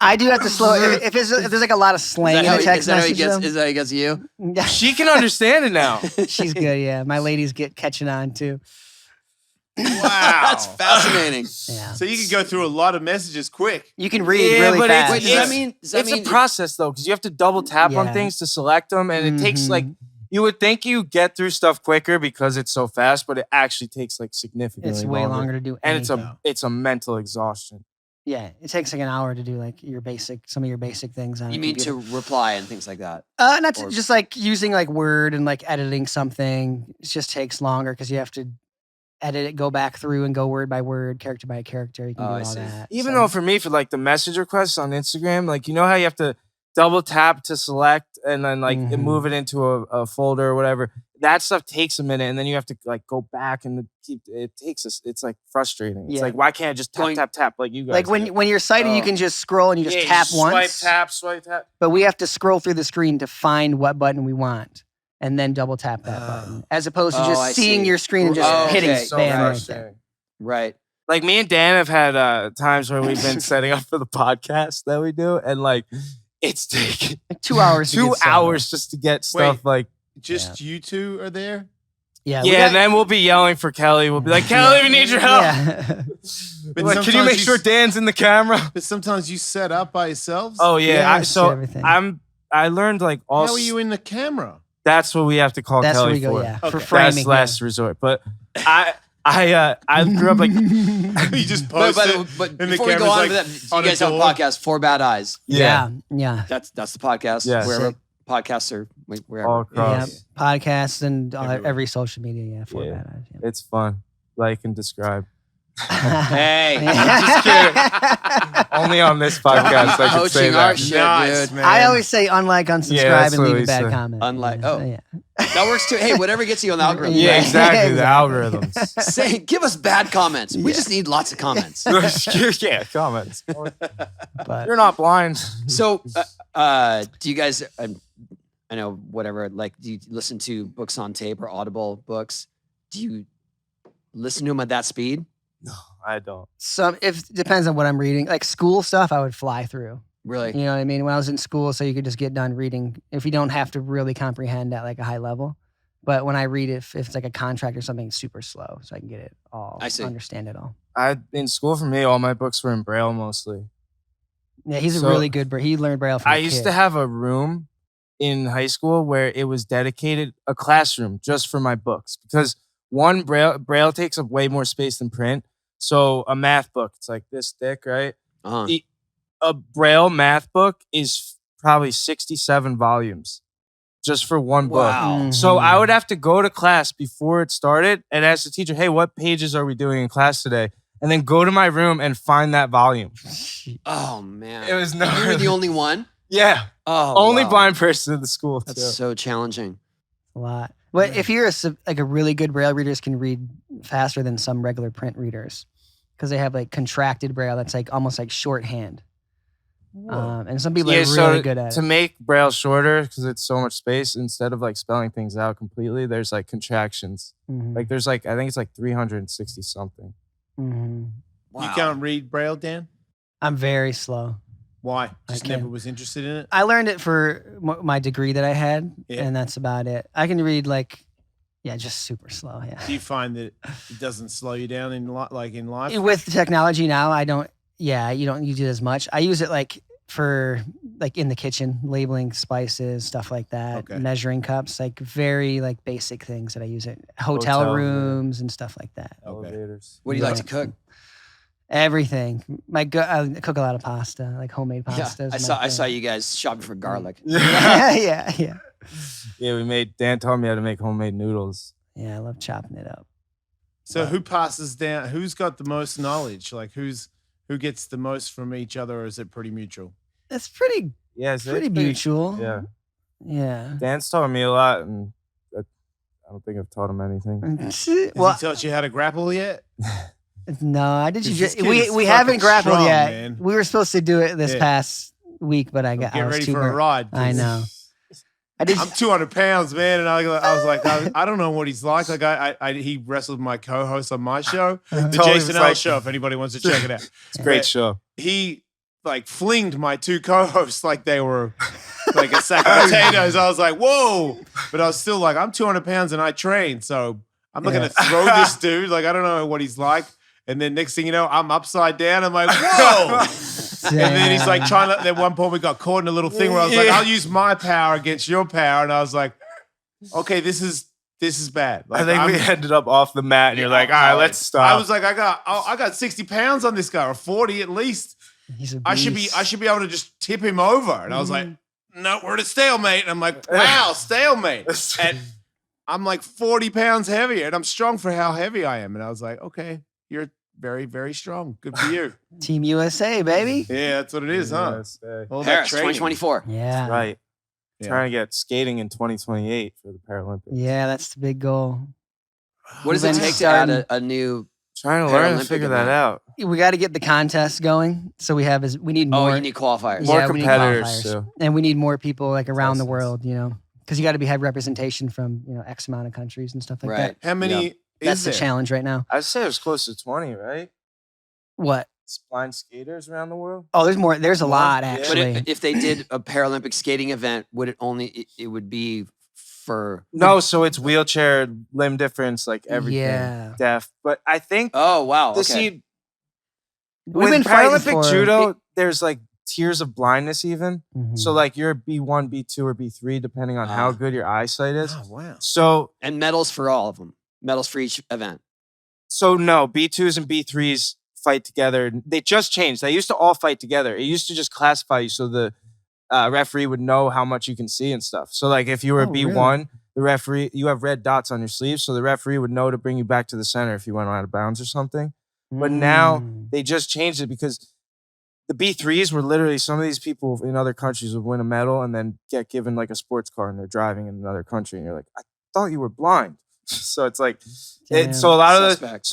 [SPEAKER 7] I do have to slow it. If there's like a lot of slang in the text message.
[SPEAKER 6] Is that how he gets you?
[SPEAKER 7] Yeah,
[SPEAKER 4] She can understand it now.
[SPEAKER 7] she's good. Yeah, my ladies get catching on too.
[SPEAKER 5] Wow.
[SPEAKER 6] That's fascinating.
[SPEAKER 7] Yeah,
[SPEAKER 5] So you can go through a lot of messages quick.
[SPEAKER 7] you can read
[SPEAKER 4] Yeah,
[SPEAKER 7] really
[SPEAKER 4] but
[SPEAKER 7] fast.
[SPEAKER 6] Wait, does that mean
[SPEAKER 4] It's a process though, because you have to double tap on
[SPEAKER 7] Yeah.
[SPEAKER 4] things to select them, and it takes
[SPEAKER 7] Mhm.
[SPEAKER 4] like you would think you get through stuff quicker because it's so fast, but it actually takes like significantly
[SPEAKER 7] It's way longer to do
[SPEAKER 4] and
[SPEAKER 7] anything.
[SPEAKER 4] it's a mental exhaustion.
[SPEAKER 7] Yeah, it takes like an hour to do like some of your basic things on
[SPEAKER 6] You
[SPEAKER 7] a
[SPEAKER 6] mean
[SPEAKER 7] computer.
[SPEAKER 6] to reply and things like that?
[SPEAKER 7] Not
[SPEAKER 6] or-
[SPEAKER 7] just like using like Word and like editing something. It just takes longer because you have to edit it, go back through and go word by word, character by character. You can
[SPEAKER 6] Oh,
[SPEAKER 7] do
[SPEAKER 6] I
[SPEAKER 7] all
[SPEAKER 6] see.
[SPEAKER 7] that.
[SPEAKER 4] Even
[SPEAKER 7] so.
[SPEAKER 4] though for me, for like the message requests on Instagram, like you know how you have to double tap to select and then like move it into a folder or whatever. That stuff takes a minute, and then you have to like go back and keep. It takes us. It's like frustrating. It's
[SPEAKER 7] Yeah.
[SPEAKER 4] like why can't I just tap like you guys?
[SPEAKER 7] Like
[SPEAKER 4] do?
[SPEAKER 7] when you're sighted, you can just scroll and you just tap once.
[SPEAKER 4] Swipe tap.
[SPEAKER 7] But we have to scroll through the screen to find what button we want, and then double tap that button, as opposed to
[SPEAKER 6] I
[SPEAKER 7] just seeing
[SPEAKER 6] see.
[SPEAKER 7] your screen and just hitting
[SPEAKER 6] okay.
[SPEAKER 4] So
[SPEAKER 7] bam right
[SPEAKER 4] frustrating.
[SPEAKER 7] there.
[SPEAKER 6] Right.
[SPEAKER 4] Like me and Dan have had times where we've been setting up for the podcast that we do, and like it's taken
[SPEAKER 7] Like 2 hours. to
[SPEAKER 4] 2
[SPEAKER 7] get set up.
[SPEAKER 4] hours just to get stuff like.
[SPEAKER 5] Just you two are there?
[SPEAKER 7] Yeah. we
[SPEAKER 4] Yeah,
[SPEAKER 7] got-
[SPEAKER 4] and then we'll be yelling for Kelly. We'll be like, Kelly, we need your help.
[SPEAKER 7] Yeah.
[SPEAKER 5] But
[SPEAKER 4] Like, can you
[SPEAKER 5] sometimes
[SPEAKER 4] make sure Dan's in the camera?
[SPEAKER 5] But sometimes you set up by yourselves?
[SPEAKER 4] Oh yeah.
[SPEAKER 7] Yeah,
[SPEAKER 4] So
[SPEAKER 7] everything.
[SPEAKER 4] I learned like all.
[SPEAKER 5] How are you in the camera?
[SPEAKER 4] That's what we have to call
[SPEAKER 7] That's where
[SPEAKER 4] Kelly
[SPEAKER 7] we go.
[SPEAKER 4] for.
[SPEAKER 7] Yeah.
[SPEAKER 5] Okay.
[SPEAKER 7] For
[SPEAKER 5] That's
[SPEAKER 7] framing.
[SPEAKER 4] That's last resort. But I grew up like
[SPEAKER 5] You just post it.
[SPEAKER 6] But
[SPEAKER 5] and the
[SPEAKER 6] before we go
[SPEAKER 5] camera's
[SPEAKER 6] on
[SPEAKER 5] like
[SPEAKER 6] with that,
[SPEAKER 5] on
[SPEAKER 6] you
[SPEAKER 5] a
[SPEAKER 6] guys have a
[SPEAKER 5] door.
[SPEAKER 6] podcast, Four Bad Eyes.
[SPEAKER 7] Yeah. Yeah.
[SPEAKER 6] That's the podcast.
[SPEAKER 4] Yes.
[SPEAKER 6] Wherever
[SPEAKER 7] Sick.
[SPEAKER 6] podcasts are, wherever.
[SPEAKER 4] all
[SPEAKER 7] Yeah.
[SPEAKER 4] across.
[SPEAKER 7] Podcasts and
[SPEAKER 5] Everywhere.
[SPEAKER 7] every social media. Yeah. For
[SPEAKER 4] Yeah.
[SPEAKER 7] Bad Eyes. Yeah.
[SPEAKER 4] It's fun. Like and describe.
[SPEAKER 6] Hey,
[SPEAKER 4] Just kidding. Only on this podcast I can say
[SPEAKER 6] coaching our
[SPEAKER 4] that.
[SPEAKER 6] shit,
[SPEAKER 5] Nice,
[SPEAKER 6] dude.
[SPEAKER 5] man.
[SPEAKER 7] I always say unlike,
[SPEAKER 4] Yeah,
[SPEAKER 7] unsubscribe,
[SPEAKER 4] that's
[SPEAKER 7] and
[SPEAKER 4] what
[SPEAKER 7] leave
[SPEAKER 4] we
[SPEAKER 7] a bad
[SPEAKER 4] say.
[SPEAKER 7] comment.
[SPEAKER 6] Unlike-
[SPEAKER 7] Yeah,
[SPEAKER 6] oh.
[SPEAKER 7] yeah.
[SPEAKER 6] That works too. Hey, whatever gets you on the algorithm.
[SPEAKER 4] Yeah,
[SPEAKER 7] Yeah.
[SPEAKER 4] exactly. The
[SPEAKER 7] Exactly.
[SPEAKER 4] algorithms.
[SPEAKER 6] Say, give us bad comments. We just need lots of comments.
[SPEAKER 4] Yeah, comments.
[SPEAKER 7] But
[SPEAKER 4] You're not blind.
[SPEAKER 6] So, do you guys? I know whatever. Like, do you listen to books on tape or Audible books? Do you listen to them at that speed?
[SPEAKER 4] I don't.
[SPEAKER 7] if depends on what I'm reading. Like school stuff, I would fly through.
[SPEAKER 6] Really?
[SPEAKER 7] You know what I mean? When I was in school, so you could just get done reading if you don't have to really comprehend at like a high level. But when I read it, if it's like a contract or something, super slow, so I can get it all.
[SPEAKER 6] I see.
[SPEAKER 7] Understand it all.
[SPEAKER 4] In school for me, all my books were in Braille mostly.
[SPEAKER 7] Yeah, he's
[SPEAKER 4] So,
[SPEAKER 7] a really good. He learned Braille from.
[SPEAKER 4] I used to have a room in high school where it was dedicated a classroom just for my books because one Braille takes up way more space than print. So a math book, it's like this thick, right?
[SPEAKER 6] Uh-huh.
[SPEAKER 4] A Braille math book is probably 67 volumes just for one book.
[SPEAKER 6] Wow.
[SPEAKER 4] So I would have to go to class before it started and ask the teacher, hey, what pages are we doing in class today? And then go to my room and find that volume.
[SPEAKER 6] Oh man.
[SPEAKER 4] It was
[SPEAKER 6] You were the only one.
[SPEAKER 4] Yeah.
[SPEAKER 6] Oh,
[SPEAKER 4] Only
[SPEAKER 6] wow.
[SPEAKER 4] blind person in the school.
[SPEAKER 6] That's
[SPEAKER 4] too.
[SPEAKER 6] so challenging.
[SPEAKER 7] a lot. But if you're like a really good Braille readers can read faster than some regular print readers because they have like contracted Braille that's like almost like shorthand. And some people are really good at
[SPEAKER 4] to
[SPEAKER 7] it.
[SPEAKER 4] make Braille shorter because it's so much space, instead of like spelling things out completely, there's like contractions.
[SPEAKER 7] Mhm.
[SPEAKER 4] Like there's like I think it's like 360 something.
[SPEAKER 7] Mhm.
[SPEAKER 6] Wow.
[SPEAKER 5] You can't read Braille, Dan?
[SPEAKER 7] I'm very slow.
[SPEAKER 5] Why? Just
[SPEAKER 7] I
[SPEAKER 5] never
[SPEAKER 7] can't.
[SPEAKER 5] was interested in it?
[SPEAKER 7] I learned it for my degree that I had,
[SPEAKER 5] Yeah.
[SPEAKER 7] and that's about it. I can read like, yeah, just super slow. Yeah.
[SPEAKER 5] Do you find that it doesn't slow you down in life?
[SPEAKER 7] With technology now, I don't. Yeah, you don't use it as much. I use it like for like in the kitchen, labeling spices, stuff like that,
[SPEAKER 5] Okay.
[SPEAKER 7] measuring cups, like very like basic things that I use it. Hotel
[SPEAKER 4] Hotel, yeah.
[SPEAKER 7] rooms and stuff like that.
[SPEAKER 5] Okay.
[SPEAKER 4] Elevators.
[SPEAKER 6] What do you like to cook?
[SPEAKER 7] Everything. I cook a lot of pasta, like homemade
[SPEAKER 6] Yeah,
[SPEAKER 7] pastas.
[SPEAKER 6] I saw you guys shopping for garlic.
[SPEAKER 7] yeah.
[SPEAKER 4] Yeah, Dan taught me how to make homemade noodles.
[SPEAKER 7] Yeah, I love chopping it up.
[SPEAKER 5] So who passes down? Who's got the most knowledge? Like who gets the most from each other, or is it pretty mutual?
[SPEAKER 7] It's pretty
[SPEAKER 4] Yes,
[SPEAKER 7] pretty mutual.
[SPEAKER 4] Yeah,
[SPEAKER 7] Yeah.
[SPEAKER 4] Dan's taught me a lot, and I don't think I've taught him anything.
[SPEAKER 5] Has
[SPEAKER 7] Well,
[SPEAKER 5] he taught you how to grapple yet?
[SPEAKER 7] no, I did.
[SPEAKER 5] This
[SPEAKER 7] Just,
[SPEAKER 5] kid
[SPEAKER 7] we
[SPEAKER 5] is
[SPEAKER 7] haven't
[SPEAKER 5] fucking
[SPEAKER 7] grappled
[SPEAKER 5] strong,
[SPEAKER 7] yet.
[SPEAKER 5] man.
[SPEAKER 7] We were supposed to do it this
[SPEAKER 5] Yeah.
[SPEAKER 7] past week, but I
[SPEAKER 5] Get
[SPEAKER 7] was
[SPEAKER 5] ready
[SPEAKER 7] too
[SPEAKER 5] for a
[SPEAKER 7] bur-
[SPEAKER 5] ride.
[SPEAKER 7] I know. I did.
[SPEAKER 5] I'm 200 pounds, man, and I was like, I don't know what he's like. Like he wrestled my co-host on my show, the
[SPEAKER 4] Told him
[SPEAKER 5] Jason
[SPEAKER 4] it's
[SPEAKER 5] L
[SPEAKER 4] like-
[SPEAKER 5] show. If anybody wants to check it out,
[SPEAKER 4] It's a great
[SPEAKER 5] But
[SPEAKER 4] show.
[SPEAKER 5] he like flinged my two co-hosts like they were like a sack of potatoes. I was like, whoa! But I was still like, I'm 200 pounds and I train, so I'm not gonna throw this dude. Like I don't know what he's like. And then next thing you know, I'm upside down. I'm like, whoa! And then he's like trying to. At one point, we got caught in a little thing where I was like, I'll use my power against your power, and I was like, okay, this is bad. Like,
[SPEAKER 4] I think we ended up off the mat, and you're like, all right, let's stop.
[SPEAKER 5] I was like, I got 60 pounds on this guy, or 40 at least.
[SPEAKER 7] He's a
[SPEAKER 5] I should be able to just tip him over. And I was like, no, we're at a stalemate. And I'm like, wow, stalemate. And I'm like 40 pounds heavier, and I'm strong for how heavy I am. And I was like, okay, you're very, very strong. Good for you.
[SPEAKER 7] Team USA, baby.
[SPEAKER 5] Yeah, that's what it is, huh? All that
[SPEAKER 6] Paris,
[SPEAKER 5] training.
[SPEAKER 6] 2024.
[SPEAKER 7] Yeah.
[SPEAKER 4] Right.
[SPEAKER 5] Yeah.
[SPEAKER 4] Trying to get skating in 2028 for the Paralympics.
[SPEAKER 7] Yeah, that's the big goal.
[SPEAKER 6] What does it
[SPEAKER 7] Then
[SPEAKER 6] take to add
[SPEAKER 7] starting-
[SPEAKER 6] a new?
[SPEAKER 4] Trying to learn and
[SPEAKER 6] Paralympic
[SPEAKER 4] figure that
[SPEAKER 6] event.
[SPEAKER 4] out.
[SPEAKER 7] We got to get the contest going. So we need more.
[SPEAKER 6] Oh, you need qualifiers.
[SPEAKER 4] More
[SPEAKER 7] Yeah, we need
[SPEAKER 4] competitors,
[SPEAKER 7] qualifiers.
[SPEAKER 4] too.
[SPEAKER 7] And we need more people like around the
[SPEAKER 4] License.
[SPEAKER 7] world, you know, because you got to have representation from, you know, X amount of countries and stuff like
[SPEAKER 6] Right.
[SPEAKER 5] How many
[SPEAKER 7] That's
[SPEAKER 5] is
[SPEAKER 7] the
[SPEAKER 5] there?
[SPEAKER 7] challenge right now.
[SPEAKER 4] I'd say it was close to 20, right?
[SPEAKER 7] What?
[SPEAKER 4] Blind skaters around the world.
[SPEAKER 7] Oh, there's more. There's a lot
[SPEAKER 4] Yeah.
[SPEAKER 6] But
[SPEAKER 7] actually.
[SPEAKER 6] if they did a Paralympic skating event, would it only? It would be for.
[SPEAKER 4] No, so it's wheelchair, limb difference, like everything.
[SPEAKER 7] Yeah.
[SPEAKER 4] Deaf. But I think
[SPEAKER 6] Oh wow.
[SPEAKER 4] the
[SPEAKER 6] Okay.
[SPEAKER 4] see
[SPEAKER 7] We've
[SPEAKER 4] with
[SPEAKER 7] been fighting
[SPEAKER 4] Paralympic
[SPEAKER 7] for
[SPEAKER 4] judo, there's like tiers of blindness even.
[SPEAKER 7] Mhm.
[SPEAKER 4] So like you're B1, B2, or B3, depending on how
[SPEAKER 6] Ah.
[SPEAKER 4] good your eyesight is.
[SPEAKER 5] Oh, wow.
[SPEAKER 4] So
[SPEAKER 6] And medals for all of them. Medals for each event.
[SPEAKER 4] no, B2s and B3s fight together. They just changed. They used to all fight together. It used to just classify you so the referee would know how much you can see and stuff. So like if you were
[SPEAKER 7] Oh,
[SPEAKER 4] B1, the referee, you have red dots on your sleeves, so the referee would know to bring you back to the center if you went out of bounds or something. But now
[SPEAKER 7] Mm.
[SPEAKER 4] they just changed it because the B3s were literally, some of these people in other countries would win a medal and then get given like a sports car and they're driving in another country. And you're like, I thought you were blind. So it's like, so a lot of
[SPEAKER 6] Suspect.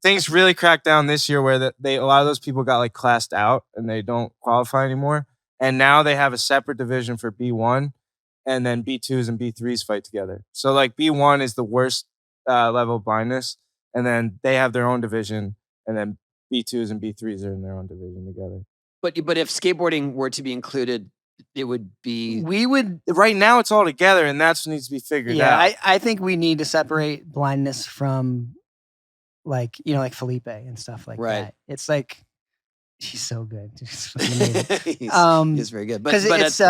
[SPEAKER 4] things really cracked down this year where a lot of those people got like classed out and they don't qualify anymore. And now they have a separate division for B1, and then B2s and B3s fight together. So like B1 is the worst level of blindness, and then they have their own division, and then B2s and B3s are in their own division together.
[SPEAKER 6] But if skateboarding were to be included, it would be.
[SPEAKER 7] We would.
[SPEAKER 4] Right now it's all together, and that's what needs to be figured
[SPEAKER 7] Yeah,
[SPEAKER 4] out.
[SPEAKER 7] I think we need to separate blindness from, like, you know, like Felipe and stuff like
[SPEAKER 6] Right.
[SPEAKER 7] that. It's like he's so good. He's fucking amazing.
[SPEAKER 6] He's very good. But
[SPEAKER 7] Because
[SPEAKER 6] but
[SPEAKER 7] it's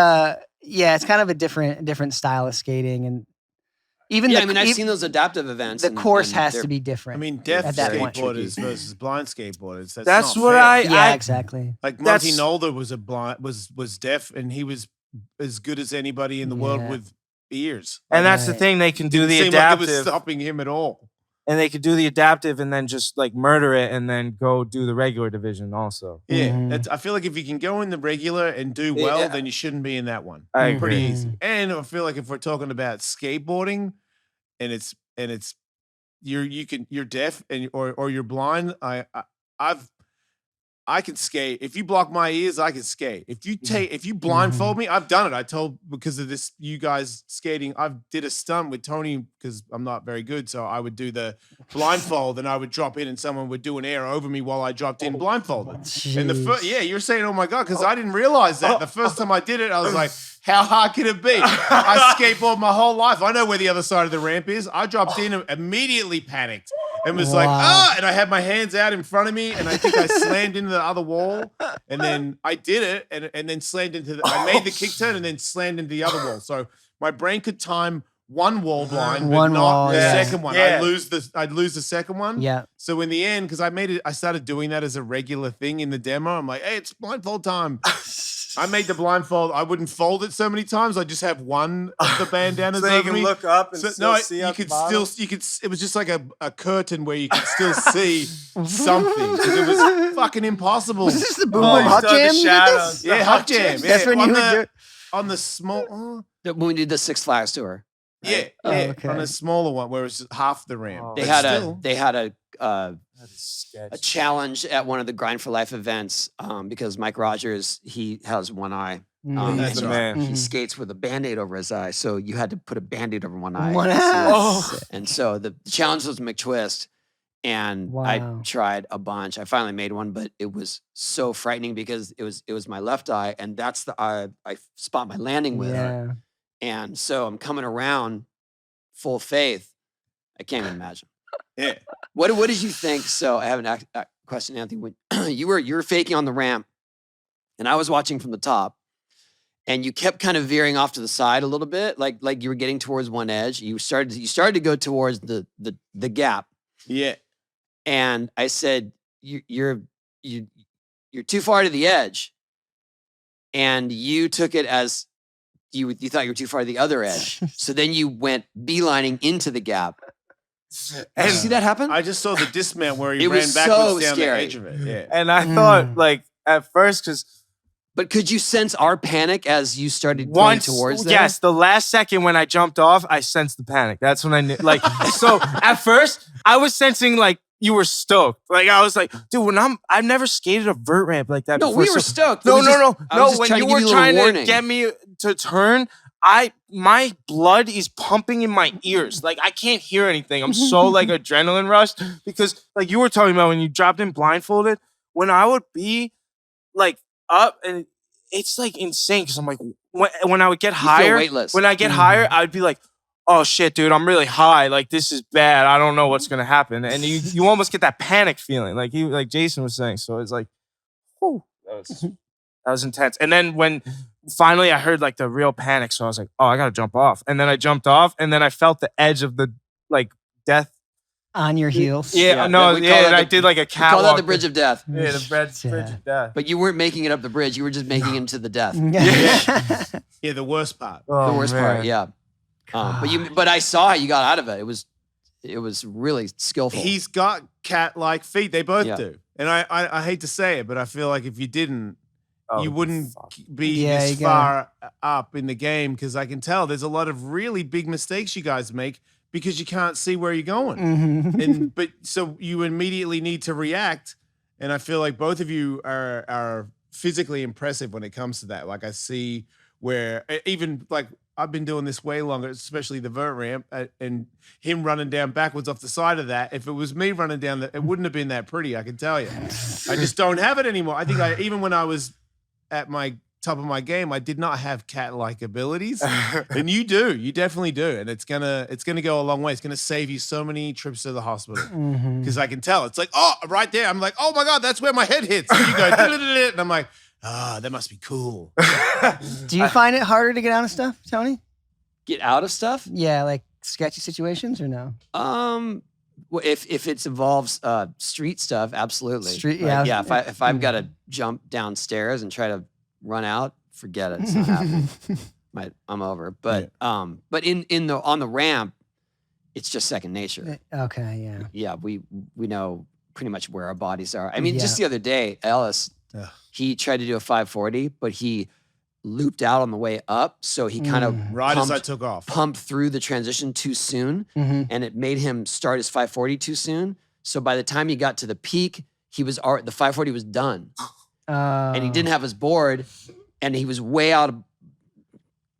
[SPEAKER 7] it's kind of a different style of skating, and even
[SPEAKER 6] yeah,
[SPEAKER 7] the,
[SPEAKER 6] I mean, I've
[SPEAKER 7] ev-
[SPEAKER 6] seen those adaptive events.
[SPEAKER 7] the
[SPEAKER 6] and-
[SPEAKER 7] course
[SPEAKER 6] and
[SPEAKER 7] has
[SPEAKER 6] they're-
[SPEAKER 7] to be
[SPEAKER 5] I
[SPEAKER 7] different.
[SPEAKER 5] mean, deaf
[SPEAKER 7] At that point.
[SPEAKER 5] skateboarders versus blind skateboarders.
[SPEAKER 4] That's
[SPEAKER 5] not
[SPEAKER 4] what
[SPEAKER 5] fair.
[SPEAKER 7] yeah, exactly.
[SPEAKER 5] Like
[SPEAKER 4] That's-
[SPEAKER 5] Monty Nolder was deaf, and he was as good as anybody in the world
[SPEAKER 7] Yeah.
[SPEAKER 5] with ears.
[SPEAKER 4] And that's the
[SPEAKER 7] Right.
[SPEAKER 4] thing, they can do the
[SPEAKER 5] Seemed like it was
[SPEAKER 4] adaptive,
[SPEAKER 5] stopping him at all.
[SPEAKER 4] and they could do the adaptive and then just like murder it and then go do the regular division also.
[SPEAKER 5] Yeah,
[SPEAKER 7] Mhm.
[SPEAKER 5] I feel like if you can go in the regular and do well,
[SPEAKER 6] Yeah.
[SPEAKER 5] then you shouldn't be in that one.
[SPEAKER 4] I
[SPEAKER 7] Mhm.
[SPEAKER 5] Pretty
[SPEAKER 4] agree.
[SPEAKER 5] easy. And I feel like if we're talking about skateboarding, and it's you're deaf and or you're blind. I can skate. If you block my ears, I can skate. If you blindfold me, I've done it. I told because of this, you guys skating. I did a stunt with Tony because I'm not very good, so I would do the blindfold and I would drop in, and someone would do an air over me while I dropped in blindfolded. And
[SPEAKER 7] Jeez.
[SPEAKER 5] you're saying, oh my god, because I didn't realize that the first time I did it, I was like, how hard can it be? I skateboard my whole life. I know where the other side of the ramp is. I dropped in and immediately panicked. And was like,
[SPEAKER 7] Wow.
[SPEAKER 5] and I had my hands out in front of me, and I think I slammed into the other wall, and then I did it, and then slammed into I made the kick turn and then slammed into the other wall. So my brain could time one wall blind, but
[SPEAKER 7] One
[SPEAKER 5] not
[SPEAKER 7] wall,
[SPEAKER 5] the
[SPEAKER 7] yeah.
[SPEAKER 5] second one.
[SPEAKER 4] Yeah.
[SPEAKER 5] I'd lose the second one.
[SPEAKER 7] Yeah.
[SPEAKER 5] So in the end, because I started doing that as a regular thing in the demo. I'm like, hey, it's blindfold time. I made the blindfold. I wouldn't fold it so many times. I just have one of the bandanas
[SPEAKER 4] So you
[SPEAKER 5] over
[SPEAKER 4] can
[SPEAKER 5] me.
[SPEAKER 4] look up and
[SPEAKER 5] So,
[SPEAKER 4] still
[SPEAKER 5] no,
[SPEAKER 4] see
[SPEAKER 5] you
[SPEAKER 4] out
[SPEAKER 5] could
[SPEAKER 4] the bottom?
[SPEAKER 5] it was just like a curtain where you could still see something. 'Cause it was fucking impossible.
[SPEAKER 7] Was this the Boom
[SPEAKER 4] Oh,
[SPEAKER 7] Boom
[SPEAKER 4] you
[SPEAKER 7] Hot
[SPEAKER 4] still have the
[SPEAKER 7] Jam? you did
[SPEAKER 4] shadows.
[SPEAKER 7] this?
[SPEAKER 5] Yeah, Hot Jam.
[SPEAKER 7] That's
[SPEAKER 5] yeah,
[SPEAKER 7] when you
[SPEAKER 5] on
[SPEAKER 7] would
[SPEAKER 5] the,
[SPEAKER 7] do it.
[SPEAKER 5] on the small.
[SPEAKER 6] When we did the Six Flags tour,
[SPEAKER 5] Yeah,
[SPEAKER 7] Oh,
[SPEAKER 5] yeah,
[SPEAKER 7] okay.
[SPEAKER 5] on a smaller one where it's half the ramp.
[SPEAKER 4] Oh.
[SPEAKER 6] they
[SPEAKER 5] But
[SPEAKER 6] had
[SPEAKER 5] still.
[SPEAKER 6] a challenge at one of the Grind for Life events because Mike Rogers, he has one eye.
[SPEAKER 7] Mhm.
[SPEAKER 5] That's
[SPEAKER 4] He's the
[SPEAKER 5] right.
[SPEAKER 4] man.
[SPEAKER 6] He skates with a Band-Aid over his eye, so you had to put a Band-Aid over one eye.
[SPEAKER 7] One
[SPEAKER 6] to see
[SPEAKER 7] eye.
[SPEAKER 6] it.
[SPEAKER 7] Oh.
[SPEAKER 6] And so the challenge was McTwist, and I
[SPEAKER 7] Wow.
[SPEAKER 6] tried a bunch. I finally made one, but it was so frightening because it was my left eye, and that's the eye I spot my landing with.
[SPEAKER 7] Yeah.
[SPEAKER 6] And so I'm coming around full faith. I can't even imagine.
[SPEAKER 5] Yeah.
[SPEAKER 6] What did you think? So I have a question, Anthony. When you were faking on the ramp, and I was watching from the top, and you kept kind of veering off to the side a little bit, like you were getting towards one edge. You started to go towards the gap,
[SPEAKER 5] Yeah.
[SPEAKER 6] and I said, you're too far to the edge, and you took it as you thought you were too far to the other edge. So then you went beelining into the gap. Did you see that happen?
[SPEAKER 5] I just saw the dismount where he
[SPEAKER 6] It
[SPEAKER 5] ran
[SPEAKER 6] was
[SPEAKER 5] backwards
[SPEAKER 6] so
[SPEAKER 5] down
[SPEAKER 6] scary.
[SPEAKER 5] the edge of it. Yeah.
[SPEAKER 4] And I thought, like, at first, because
[SPEAKER 6] But could you sense our panic as you started going
[SPEAKER 4] once,
[SPEAKER 6] towards there?
[SPEAKER 4] yes, the last second when I jumped off, I sensed the panic. That's when I knew. Like, so at first, I was sensing like you were stoked. Like I was like, dude, I've never skated a vert ramp like that
[SPEAKER 6] No,
[SPEAKER 4] before.
[SPEAKER 6] we were stoked.
[SPEAKER 4] No,
[SPEAKER 6] It was just- I was
[SPEAKER 4] no.
[SPEAKER 6] just
[SPEAKER 4] When
[SPEAKER 6] trying
[SPEAKER 4] you
[SPEAKER 6] to give
[SPEAKER 4] were
[SPEAKER 6] you a little
[SPEAKER 4] trying to
[SPEAKER 6] warning.
[SPEAKER 4] get me to turn, my blood is pumping in my ears. Like I can't hear anything. I'm so like adrenaline rushed because like you were talking about when you dropped in blindfolded. When I would be like up and it's like insane because I'm like when I would get
[SPEAKER 6] feel
[SPEAKER 4] higher,
[SPEAKER 6] weightless.
[SPEAKER 4] when I get higher, I'd be like, oh shit, dude, I'm really high. Like this is bad. I don't know what's gonna happen, and you almost get that panic feeling, like Jason was saying. So it's like, whew, that was intense. And then when finally I heard like the real panic, so I was like, oh, I gotta jump off, and then I jumped off, and then I felt the edge of the like death.
[SPEAKER 7] On your heels.
[SPEAKER 4] Yeah,
[SPEAKER 6] Yeah,
[SPEAKER 4] no,
[SPEAKER 6] we call
[SPEAKER 4] yeah,
[SPEAKER 6] that
[SPEAKER 4] and I
[SPEAKER 6] the-
[SPEAKER 4] did like a
[SPEAKER 6] We
[SPEAKER 4] catwalk.
[SPEAKER 6] call that the bridge of death.
[SPEAKER 4] Yeah, the bridge
[SPEAKER 7] Yeah.
[SPEAKER 4] of death.
[SPEAKER 6] But you weren't making it up the bridge. You were just making it to the death.
[SPEAKER 5] Yeah, the worst part.
[SPEAKER 4] Oh,
[SPEAKER 6] The worst
[SPEAKER 4] man.
[SPEAKER 6] part, yeah. But I saw how you got out of it. It was really skillful.
[SPEAKER 5] He's got cat-like feet. They both
[SPEAKER 6] Yeah.
[SPEAKER 5] do. And I hate to say it, but I feel like if you didn't,
[SPEAKER 4] Oh,
[SPEAKER 5] you wouldn't
[SPEAKER 4] fuck.
[SPEAKER 5] be
[SPEAKER 7] Yeah,
[SPEAKER 5] this
[SPEAKER 7] you gotta-
[SPEAKER 5] far up in the game because I can tell there's a lot of really big mistakes you guys make because you can't see where you're going. But so you immediately need to react. And I feel like both of you are physically impressive when it comes to that. Like I see where even like I've been doing this way longer, especially the vert ramp, and him running down backwards off the side of that. If it was me running down it wouldn't have been that pretty, I can tell you. I just don't have it anymore. I think even when I was at my top of my game, I did not have cat-like abilities, and you do. You definitely do, and it's gonna go a long way. It's gonna save you so many trips to the hospital because I can tell. It's like, oh, right there. I'm like, oh my god, that's where my head hits. And you go, and I'm like, that must be cool.
[SPEAKER 7] Do you find it harder to get out of stuff, Tony?
[SPEAKER 6] Get out of stuff?
[SPEAKER 7] Yeah, like sketchy situations or no?
[SPEAKER 6] Well, if it involves street stuff, absolutely.
[SPEAKER 7] Street,
[SPEAKER 6] Like,
[SPEAKER 7] yeah.
[SPEAKER 6] yeah. If I've got to jump downstairs and try to run out, forget it. It's not happening. I'm over. But but on the ramp, it's just second nature.
[SPEAKER 7] Okay, yeah.
[SPEAKER 6] Yeah, we know pretty much where our bodies are. I mean, just
[SPEAKER 7] Yeah.
[SPEAKER 6] the other day, Ellis, he tried to do a 540, but he looped out on the way up, so he kind of
[SPEAKER 5] Right as I took off.
[SPEAKER 6] pumped through the transition too soon, and it made him start his 540 too soon. So by the time he got to the peak, the 540 was done, and he didn't have his board, and he was way out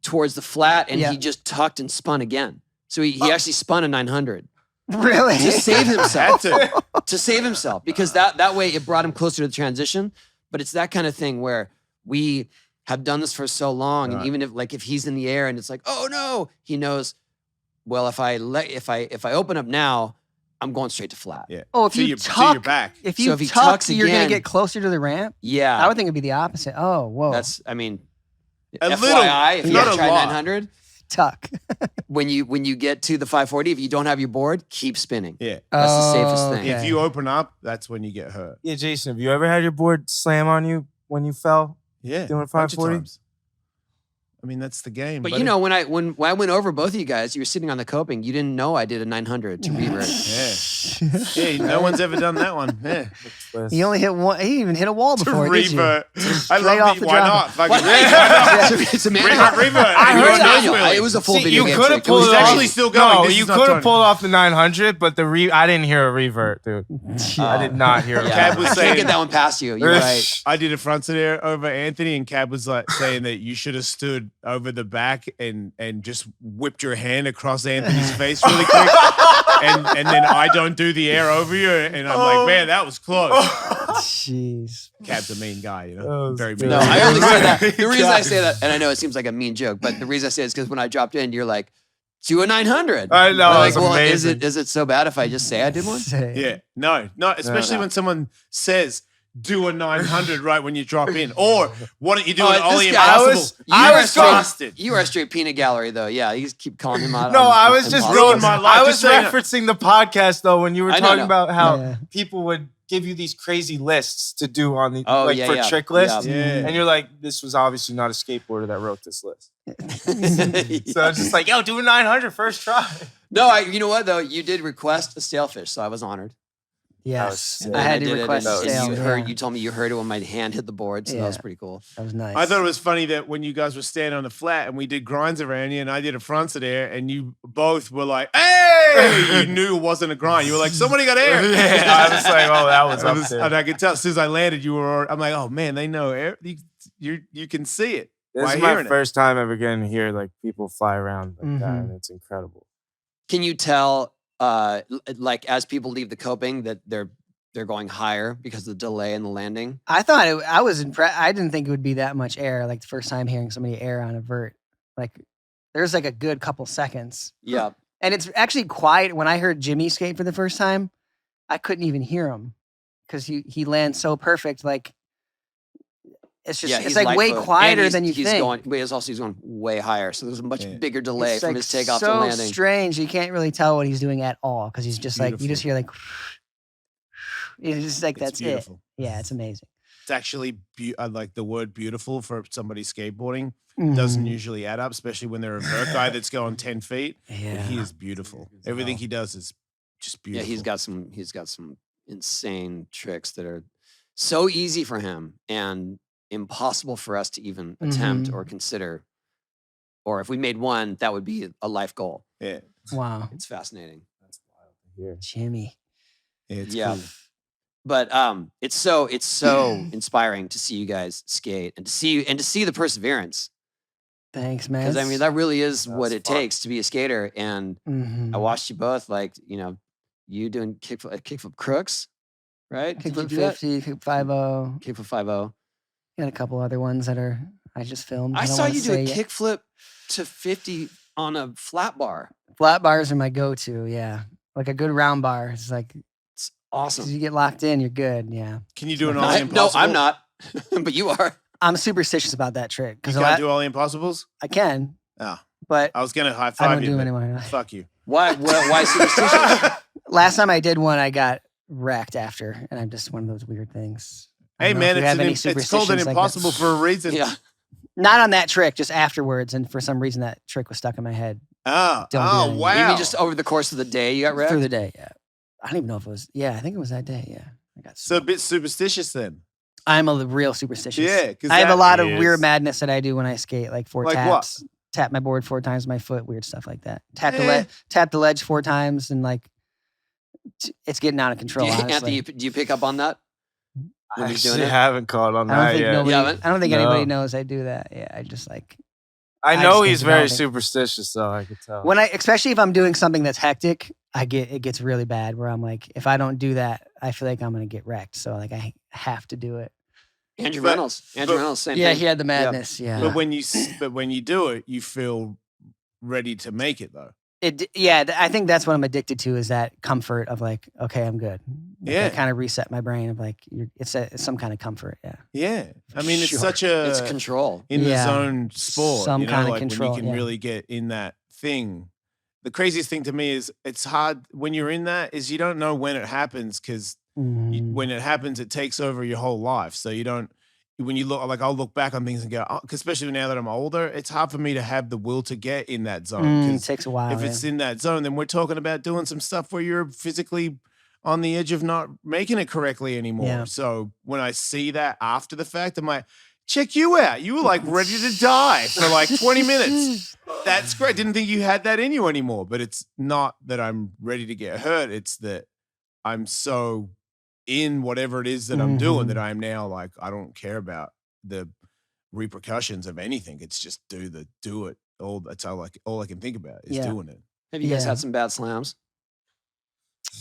[SPEAKER 6] towards the flat, and he just tucked and spun again. So he actually spun a 900
[SPEAKER 7] Really?
[SPEAKER 6] to save himself.
[SPEAKER 5] Had to.
[SPEAKER 6] To save himself, because that way it brought him closer to the transition. But it's that kind of thing where we have done this for so long, and even if he's in the air and it's like, oh no, he knows, well, if I open up now, I'm going straight to flat.
[SPEAKER 5] Yeah.
[SPEAKER 7] Oh, if
[SPEAKER 5] to
[SPEAKER 7] you
[SPEAKER 5] your, to
[SPEAKER 7] tuck,
[SPEAKER 5] your back.
[SPEAKER 7] if
[SPEAKER 6] So
[SPEAKER 7] you
[SPEAKER 6] if he
[SPEAKER 7] tuck,
[SPEAKER 6] tucks
[SPEAKER 7] you're gonna
[SPEAKER 6] again-
[SPEAKER 7] get closer to the ramp.
[SPEAKER 6] Yeah,
[SPEAKER 7] I would think it'd be the opposite. Oh, whoa.
[SPEAKER 6] that's. I mean,
[SPEAKER 5] A
[SPEAKER 6] FYI,
[SPEAKER 5] little,
[SPEAKER 6] if you
[SPEAKER 5] not
[SPEAKER 6] ever
[SPEAKER 5] a
[SPEAKER 6] tried
[SPEAKER 5] lot.
[SPEAKER 6] 900,
[SPEAKER 7] tuck.
[SPEAKER 6] when you get to the 540, if you don't have your board, keep spinning.
[SPEAKER 5] Yeah.
[SPEAKER 6] That's the safest thing.
[SPEAKER 7] Okay.
[SPEAKER 5] If you open up, that's when you get hurt.
[SPEAKER 4] Yeah, Jason, have you ever had your board slam on you when you fell?
[SPEAKER 5] Yeah.
[SPEAKER 4] Doing a
[SPEAKER 5] bunch of
[SPEAKER 4] 540?
[SPEAKER 5] times. I mean, that's the game.
[SPEAKER 6] But
[SPEAKER 5] buddy.
[SPEAKER 6] you know, when I went over both of you guys, you were sitting on the coping. You didn't know I did a 900 to revert.
[SPEAKER 5] Yeah, no one's ever done that one. Yeah.
[SPEAKER 7] He only hit one. He even hit a wall
[SPEAKER 5] To
[SPEAKER 7] before. Did you?
[SPEAKER 5] revert. I
[SPEAKER 7] Straight
[SPEAKER 5] love
[SPEAKER 7] off
[SPEAKER 5] it.
[SPEAKER 7] the
[SPEAKER 5] Why
[SPEAKER 7] drop.
[SPEAKER 5] not? Fucking
[SPEAKER 6] Why not? It's a manual.
[SPEAKER 5] Revert.
[SPEAKER 6] I
[SPEAKER 5] I
[SPEAKER 6] heard
[SPEAKER 5] heard
[SPEAKER 6] manual.
[SPEAKER 5] that.
[SPEAKER 6] It was a full
[SPEAKER 4] See,
[SPEAKER 6] video
[SPEAKER 4] you
[SPEAKER 6] game
[SPEAKER 4] could have
[SPEAKER 6] trick. It was
[SPEAKER 4] pulled it
[SPEAKER 5] It's
[SPEAKER 4] off.
[SPEAKER 5] actually still going.
[SPEAKER 4] No,
[SPEAKER 5] This
[SPEAKER 4] you
[SPEAKER 5] is not
[SPEAKER 4] could have
[SPEAKER 5] Tony.
[SPEAKER 4] pulled off the 900, but I didn't hear a revert, dude. I did not hear a
[SPEAKER 6] Yeah,
[SPEAKER 5] Cab was
[SPEAKER 6] I can't
[SPEAKER 5] saying-
[SPEAKER 6] get that one past you. You're right.
[SPEAKER 5] I did a front sit over Anthony, and Cab was like saying that you should have stood over the back and just whipped your hand across Anthony's face really quick, and then I don't do the air over you, and I'm like, man, that was close.
[SPEAKER 7] Jeez.
[SPEAKER 5] Cab's a mean guy, you know,
[SPEAKER 4] Oh,
[SPEAKER 5] very
[SPEAKER 4] good.
[SPEAKER 5] mean.
[SPEAKER 6] No, I only say that. The reason I say that, and I know it seems like a mean joke, but the reason I say it is because when I dropped in, you're like, do a 900.
[SPEAKER 4] I know,
[SPEAKER 6] I'm like,
[SPEAKER 4] it's
[SPEAKER 6] well,
[SPEAKER 4] amazing.
[SPEAKER 6] is it so bad if I just say I did one?
[SPEAKER 5] Yeah, no, especially when someone says, do a 900 right when you drop in, or why don't you do
[SPEAKER 6] Oh,
[SPEAKER 5] an Ollie
[SPEAKER 6] this guy-
[SPEAKER 5] Impossible?
[SPEAKER 6] I was
[SPEAKER 5] trusted.
[SPEAKER 6] You are a straight peanut gallery, though. Yeah, you just keep calling him out.
[SPEAKER 4] No,
[SPEAKER 6] on
[SPEAKER 4] I was just
[SPEAKER 6] impossible.
[SPEAKER 5] ruined my life.
[SPEAKER 4] I was
[SPEAKER 5] Just saying-
[SPEAKER 4] referencing the podcast though when you were
[SPEAKER 6] I know,
[SPEAKER 4] talking
[SPEAKER 6] no.
[SPEAKER 4] about how
[SPEAKER 7] Yeah.
[SPEAKER 4] people would give you these crazy lists to do on the
[SPEAKER 6] Oh,
[SPEAKER 4] like
[SPEAKER 6] yeah,
[SPEAKER 4] for
[SPEAKER 6] yeah.
[SPEAKER 4] trick lists,
[SPEAKER 5] Yeah.
[SPEAKER 4] and you're like, this was obviously not a skateboarder that wrote this list.
[SPEAKER 6] Yeah.
[SPEAKER 4] So it's just like, yo, do a 900 first try.
[SPEAKER 6] No, you know what though? You did request a sailfish, so I was honored.
[SPEAKER 7] Yes,
[SPEAKER 4] sick.
[SPEAKER 7] I had
[SPEAKER 6] And
[SPEAKER 7] to
[SPEAKER 6] did it,
[SPEAKER 7] request
[SPEAKER 6] and
[SPEAKER 7] a
[SPEAKER 6] you
[SPEAKER 7] sail.
[SPEAKER 6] heard.
[SPEAKER 7] Yeah.
[SPEAKER 6] You told me you heard it when my hand hit the board, so that was
[SPEAKER 7] Yeah.
[SPEAKER 6] pretty cool.
[SPEAKER 7] That was nice.
[SPEAKER 5] I thought it was funny that when you guys were standing on the flat and we did grinds around you and I did a fronts of air and you both were like, hey, you knew it wasn't a grind. You were like, somebody got air.
[SPEAKER 4] Yeah, I was like, oh, that was up there.
[SPEAKER 5] And I could tell as soon as I landed, I'm like, oh man, they know air. You can see it.
[SPEAKER 4] This
[SPEAKER 5] by
[SPEAKER 4] is my
[SPEAKER 5] hearing it.
[SPEAKER 4] first time ever getting to hear like people fly around like that,
[SPEAKER 7] Mhm.
[SPEAKER 4] and it's incredible.
[SPEAKER 6] Can you tell, like as people leave the coping, that they're going higher because of the delay in the landing?
[SPEAKER 7] I thought I was impressed. I didn't think it would be that much air. Like the first time hearing somebody air on a vert, like there's like a good couple seconds,
[SPEAKER 6] Yeah.
[SPEAKER 7] and it's actually quiet. When I heard Jimmy skate for the first time, I couldn't even hear him because he lands so perfect. Like it's just
[SPEAKER 6] Yeah,
[SPEAKER 7] it's
[SPEAKER 6] he's
[SPEAKER 7] like way
[SPEAKER 6] light foot.
[SPEAKER 7] quieter
[SPEAKER 6] And
[SPEAKER 7] than you
[SPEAKER 6] he's
[SPEAKER 7] think.
[SPEAKER 6] Going, but he's going way higher, so there's a much
[SPEAKER 5] Yeah.
[SPEAKER 6] bigger delay
[SPEAKER 7] It's
[SPEAKER 6] from
[SPEAKER 7] like
[SPEAKER 6] his takeoff
[SPEAKER 7] so
[SPEAKER 6] to landing.
[SPEAKER 7] strange. You can't really tell what he's doing at all because he's just like you just hear like. It's just like
[SPEAKER 5] It's
[SPEAKER 7] that's
[SPEAKER 5] beautiful.
[SPEAKER 7] it. Yeah, it's amazing.
[SPEAKER 5] It's actually, I like the word beautiful for somebody skateboarding.
[SPEAKER 7] Mm-hmm.
[SPEAKER 5] Doesn't usually add up, especially when they're a vert guy that's going 10 feet. But
[SPEAKER 7] Yeah.
[SPEAKER 5] he is beautiful. Everything he does is just
[SPEAKER 6] Yeah,
[SPEAKER 5] beautiful.
[SPEAKER 6] he's got some insane tricks that are so easy for him and impossible for us to even attempt
[SPEAKER 7] Mhm.
[SPEAKER 6] or consider. Or if we made one, that would be a life goal.
[SPEAKER 5] Yeah.
[SPEAKER 7] Wow,
[SPEAKER 6] It's fascinating.
[SPEAKER 4] That's wild to hear.
[SPEAKER 7] Jimmy.
[SPEAKER 5] It's
[SPEAKER 6] Yeah.
[SPEAKER 5] cool.
[SPEAKER 6] But it's so inspiring to see you guys skate and to see the perseverance.
[SPEAKER 7] Thanks, man.
[SPEAKER 6] Because I mean that really is what
[SPEAKER 4] That's
[SPEAKER 6] it
[SPEAKER 4] fun.
[SPEAKER 6] takes to be a skater. And
[SPEAKER 7] Mhm.
[SPEAKER 6] I watched you both, like, you doing kickflip crooks, right? Did you
[SPEAKER 7] Kickflip
[SPEAKER 6] do that?
[SPEAKER 7] 50, kickflip 50.
[SPEAKER 6] Kickflip 5-0.
[SPEAKER 7] Got a couple other ones that are I just filmed.
[SPEAKER 6] I
[SPEAKER 7] don't
[SPEAKER 6] saw
[SPEAKER 7] wanna
[SPEAKER 6] you do a
[SPEAKER 7] say yet.
[SPEAKER 6] kickflip to 50 on a flat bar.
[SPEAKER 7] Flat bars are my go-to. Yeah, like a good round bar. It's like
[SPEAKER 6] It's
[SPEAKER 7] 'cause
[SPEAKER 6] awesome.
[SPEAKER 7] you get locked in, you're good. Yeah,
[SPEAKER 5] Can you do an
[SPEAKER 6] No,
[SPEAKER 5] Ollie
[SPEAKER 6] no,
[SPEAKER 5] Impossible?
[SPEAKER 6] I'm not. But you are.
[SPEAKER 7] I'm superstitious about that trick
[SPEAKER 5] You
[SPEAKER 7] because
[SPEAKER 5] can't do Ollie Impossibles?
[SPEAKER 7] I can,
[SPEAKER 5] Oh,
[SPEAKER 7] but
[SPEAKER 5] I was going to high
[SPEAKER 7] I
[SPEAKER 5] five
[SPEAKER 7] don't
[SPEAKER 5] you.
[SPEAKER 7] do
[SPEAKER 5] but
[SPEAKER 7] anymore.
[SPEAKER 5] Fuck you.
[SPEAKER 6] Why superstitious?
[SPEAKER 7] Last time I did one, I got wrecked after, and I'm just one of those weird things. I
[SPEAKER 5] Hey,
[SPEAKER 7] don't know if
[SPEAKER 5] man,
[SPEAKER 7] you have any
[SPEAKER 5] it's called an
[SPEAKER 7] superstitions like that.
[SPEAKER 5] impossible for a reason.
[SPEAKER 6] Yeah.
[SPEAKER 7] Not on that trick, just afterwards, and for some reason that trick was stuck in my head
[SPEAKER 5] Oh,
[SPEAKER 7] Don't do
[SPEAKER 5] oh
[SPEAKER 7] that.
[SPEAKER 5] wow.
[SPEAKER 6] You mean just over the course of the day you got wrecked?
[SPEAKER 7] through the day. Yeah, I don't even know if it was. Yeah, I think it was that day. Yeah, I got.
[SPEAKER 5] So a bit superstitious then.
[SPEAKER 7] I'm a real superstitious.
[SPEAKER 5] Yeah, 'cause
[SPEAKER 7] I have a
[SPEAKER 5] that
[SPEAKER 7] lot of
[SPEAKER 4] is-
[SPEAKER 7] weird madness that I do when I skate, like four
[SPEAKER 5] Like what?
[SPEAKER 7] taps, tap my board 4 times with my foot, weird stuff like that.
[SPEAKER 5] Eh.
[SPEAKER 7] Tap the ledge 4 times, and like it's getting out of control.
[SPEAKER 6] Anthony,
[SPEAKER 7] honestly.
[SPEAKER 6] do you pick up on that? When
[SPEAKER 4] I
[SPEAKER 6] he's doing
[SPEAKER 4] actually
[SPEAKER 6] it?
[SPEAKER 4] haven't caught on
[SPEAKER 7] I don't
[SPEAKER 4] that
[SPEAKER 7] think
[SPEAKER 4] yet.
[SPEAKER 7] nobody.
[SPEAKER 6] You haven't?
[SPEAKER 7] I don't think anybody
[SPEAKER 4] No.
[SPEAKER 7] knows I do that. Yeah, I just like
[SPEAKER 4] I
[SPEAKER 7] I
[SPEAKER 4] know
[SPEAKER 7] just
[SPEAKER 4] he's
[SPEAKER 7] think
[SPEAKER 4] very
[SPEAKER 7] about it.
[SPEAKER 4] superstitious, though. I could tell.
[SPEAKER 7] when especially if I'm doing something that's hectic, it gets really bad. Where I'm like, if I don't do that, I feel like I'm gonna get wrecked. So like I have to do it.
[SPEAKER 6] Andrew
[SPEAKER 5] But-
[SPEAKER 6] Reynolds. Andrew
[SPEAKER 5] but-
[SPEAKER 6] Reynolds, same
[SPEAKER 7] Yeah,
[SPEAKER 6] thing.
[SPEAKER 7] he had the madness. Yeah,
[SPEAKER 5] But when you do it, you feel ready to make it though.
[SPEAKER 7] I think that's what I'm addicted to is that comfort of like, okay, I'm good. Like,
[SPEAKER 5] Yeah.
[SPEAKER 7] I kind of reset my brain of like, it's some kind of comfort. Yeah.
[SPEAKER 5] Yeah. I mean, it's
[SPEAKER 7] Sure.
[SPEAKER 5] such a
[SPEAKER 6] It's control.
[SPEAKER 5] in the
[SPEAKER 7] Yeah.
[SPEAKER 5] zone sport.
[SPEAKER 7] Some
[SPEAKER 5] you know,
[SPEAKER 7] kinda
[SPEAKER 5] like
[SPEAKER 7] control,
[SPEAKER 5] when you can
[SPEAKER 7] yeah.
[SPEAKER 5] really get in that thing. The craziest thing to me is it's hard when you're in that is you don't know when it happens because
[SPEAKER 7] Mhm.
[SPEAKER 5] when it happens, it takes over your whole life. So you don't. When you look, like I'll look back on things and go, 'cause especially now that I'm older, it's hard for me to have the will to get in that zone.
[SPEAKER 7] It
[SPEAKER 5] 'Cause
[SPEAKER 7] takes a while.
[SPEAKER 5] if it's in that zone, then we're talking about doing some stuff where you're physically on the edge of not making it correctly anymore.
[SPEAKER 7] Yeah.
[SPEAKER 5] So when I see that after the fact, I'm like, check you out. You were like ready to die for like 20 minutes. That's great. Didn't think you had that in you anymore. But it's not that I'm ready to get hurt. It's that I'm so in whatever it is that I'm doing that I'm now like, I don't care about the repercussions of anything. It's just do it. That's all I can think about is
[SPEAKER 7] Yeah.
[SPEAKER 5] doing it.
[SPEAKER 6] Have you guys
[SPEAKER 7] Yeah.
[SPEAKER 6] had some bad slams?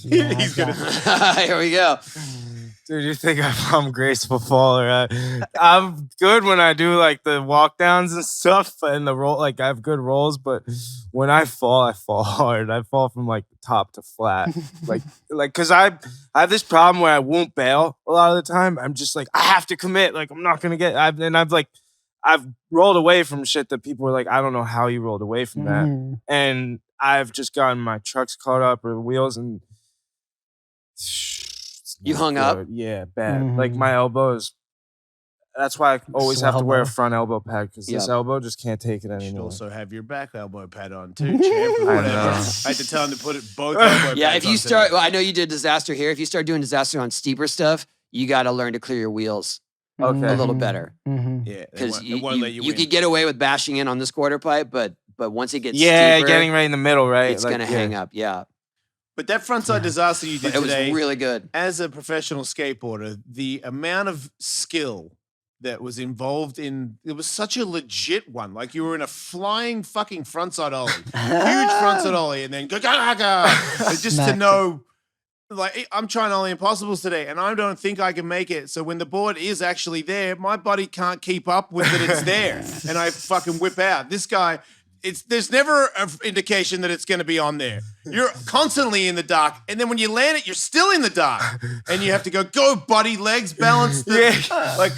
[SPEAKER 7] Yeah,
[SPEAKER 5] He's
[SPEAKER 7] I've
[SPEAKER 5] gonna
[SPEAKER 7] got-
[SPEAKER 6] Here we go.
[SPEAKER 4] Dude, you think I'm graceful faller? I'm good when I do like the walk downs and stuff, and the roll. Like I have good rolls, but when I fall hard. I fall from like top to flat. like, cause I have this problem where I won't bail a lot of the time. I'm just like I have to commit. Like I'm not gonna get. I've rolled away from shit that people were like, I don't know how you rolled away from that, and I've just gotten my trucks caught up or wheels and.
[SPEAKER 6] You hung up?
[SPEAKER 4] Yeah, bad. Like my elbows. That's why I always have to wear a front elbow pad because this elbow just can't take it anymore.
[SPEAKER 5] You should also have your back elbow pad on too, champ. Or whatever. I had to tell him to put it both elbow
[SPEAKER 6] Yeah,
[SPEAKER 5] pads
[SPEAKER 6] if you
[SPEAKER 5] on
[SPEAKER 6] start,
[SPEAKER 5] today.
[SPEAKER 6] well, I know you did disaster here. If you start doing disaster on steeper stuff, you got to learn to clear your wheels a little better.
[SPEAKER 5] Yeah,
[SPEAKER 6] Because
[SPEAKER 5] it won't let
[SPEAKER 6] you
[SPEAKER 5] win.
[SPEAKER 6] could get away with bashing in on this quarter pipe, but once it gets
[SPEAKER 4] yeah,
[SPEAKER 6] steeper,
[SPEAKER 4] getting right in the middle, right?
[SPEAKER 6] it's
[SPEAKER 4] Like,
[SPEAKER 6] gonna hang up. Yeah,
[SPEAKER 5] But that frontside disaster you did
[SPEAKER 6] it was
[SPEAKER 5] today,
[SPEAKER 6] really good.
[SPEAKER 5] as a professional skateboarder, the amount of skill that was involved in it was such a legit one. Like you were in a flying fucking frontside ollie, huge frontside ollie, and then go just to know. Like I'm trying Ollie Impossibles today, and I don't think I can make it. So when the board is actually there, my body can't keep up with that it's there, and I fucking whip out. This guy, there's never an indication that it's going to be on there. You're constantly in the dark, and then when you land it, you're still in the dark, and you have to go, buddy, legs, balance. Like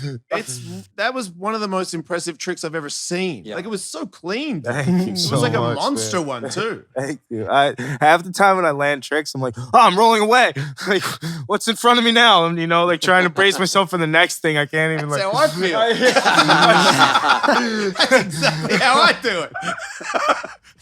[SPEAKER 5] that was one of the most impressive tricks I've ever seen.
[SPEAKER 6] Yeah.
[SPEAKER 5] Like it was so clean.
[SPEAKER 4] Thank you
[SPEAKER 5] It was
[SPEAKER 4] so
[SPEAKER 5] like a
[SPEAKER 4] much,
[SPEAKER 5] monster
[SPEAKER 4] man.
[SPEAKER 5] one too.
[SPEAKER 4] Thank you. Half the time when I land tricks, I'm like, oh, I'm rolling away. Like, what's in front of me now? And like trying to brace myself for the next thing. I can't even.
[SPEAKER 5] That's
[SPEAKER 4] like,
[SPEAKER 5] how I feel. That's exactly how I do it.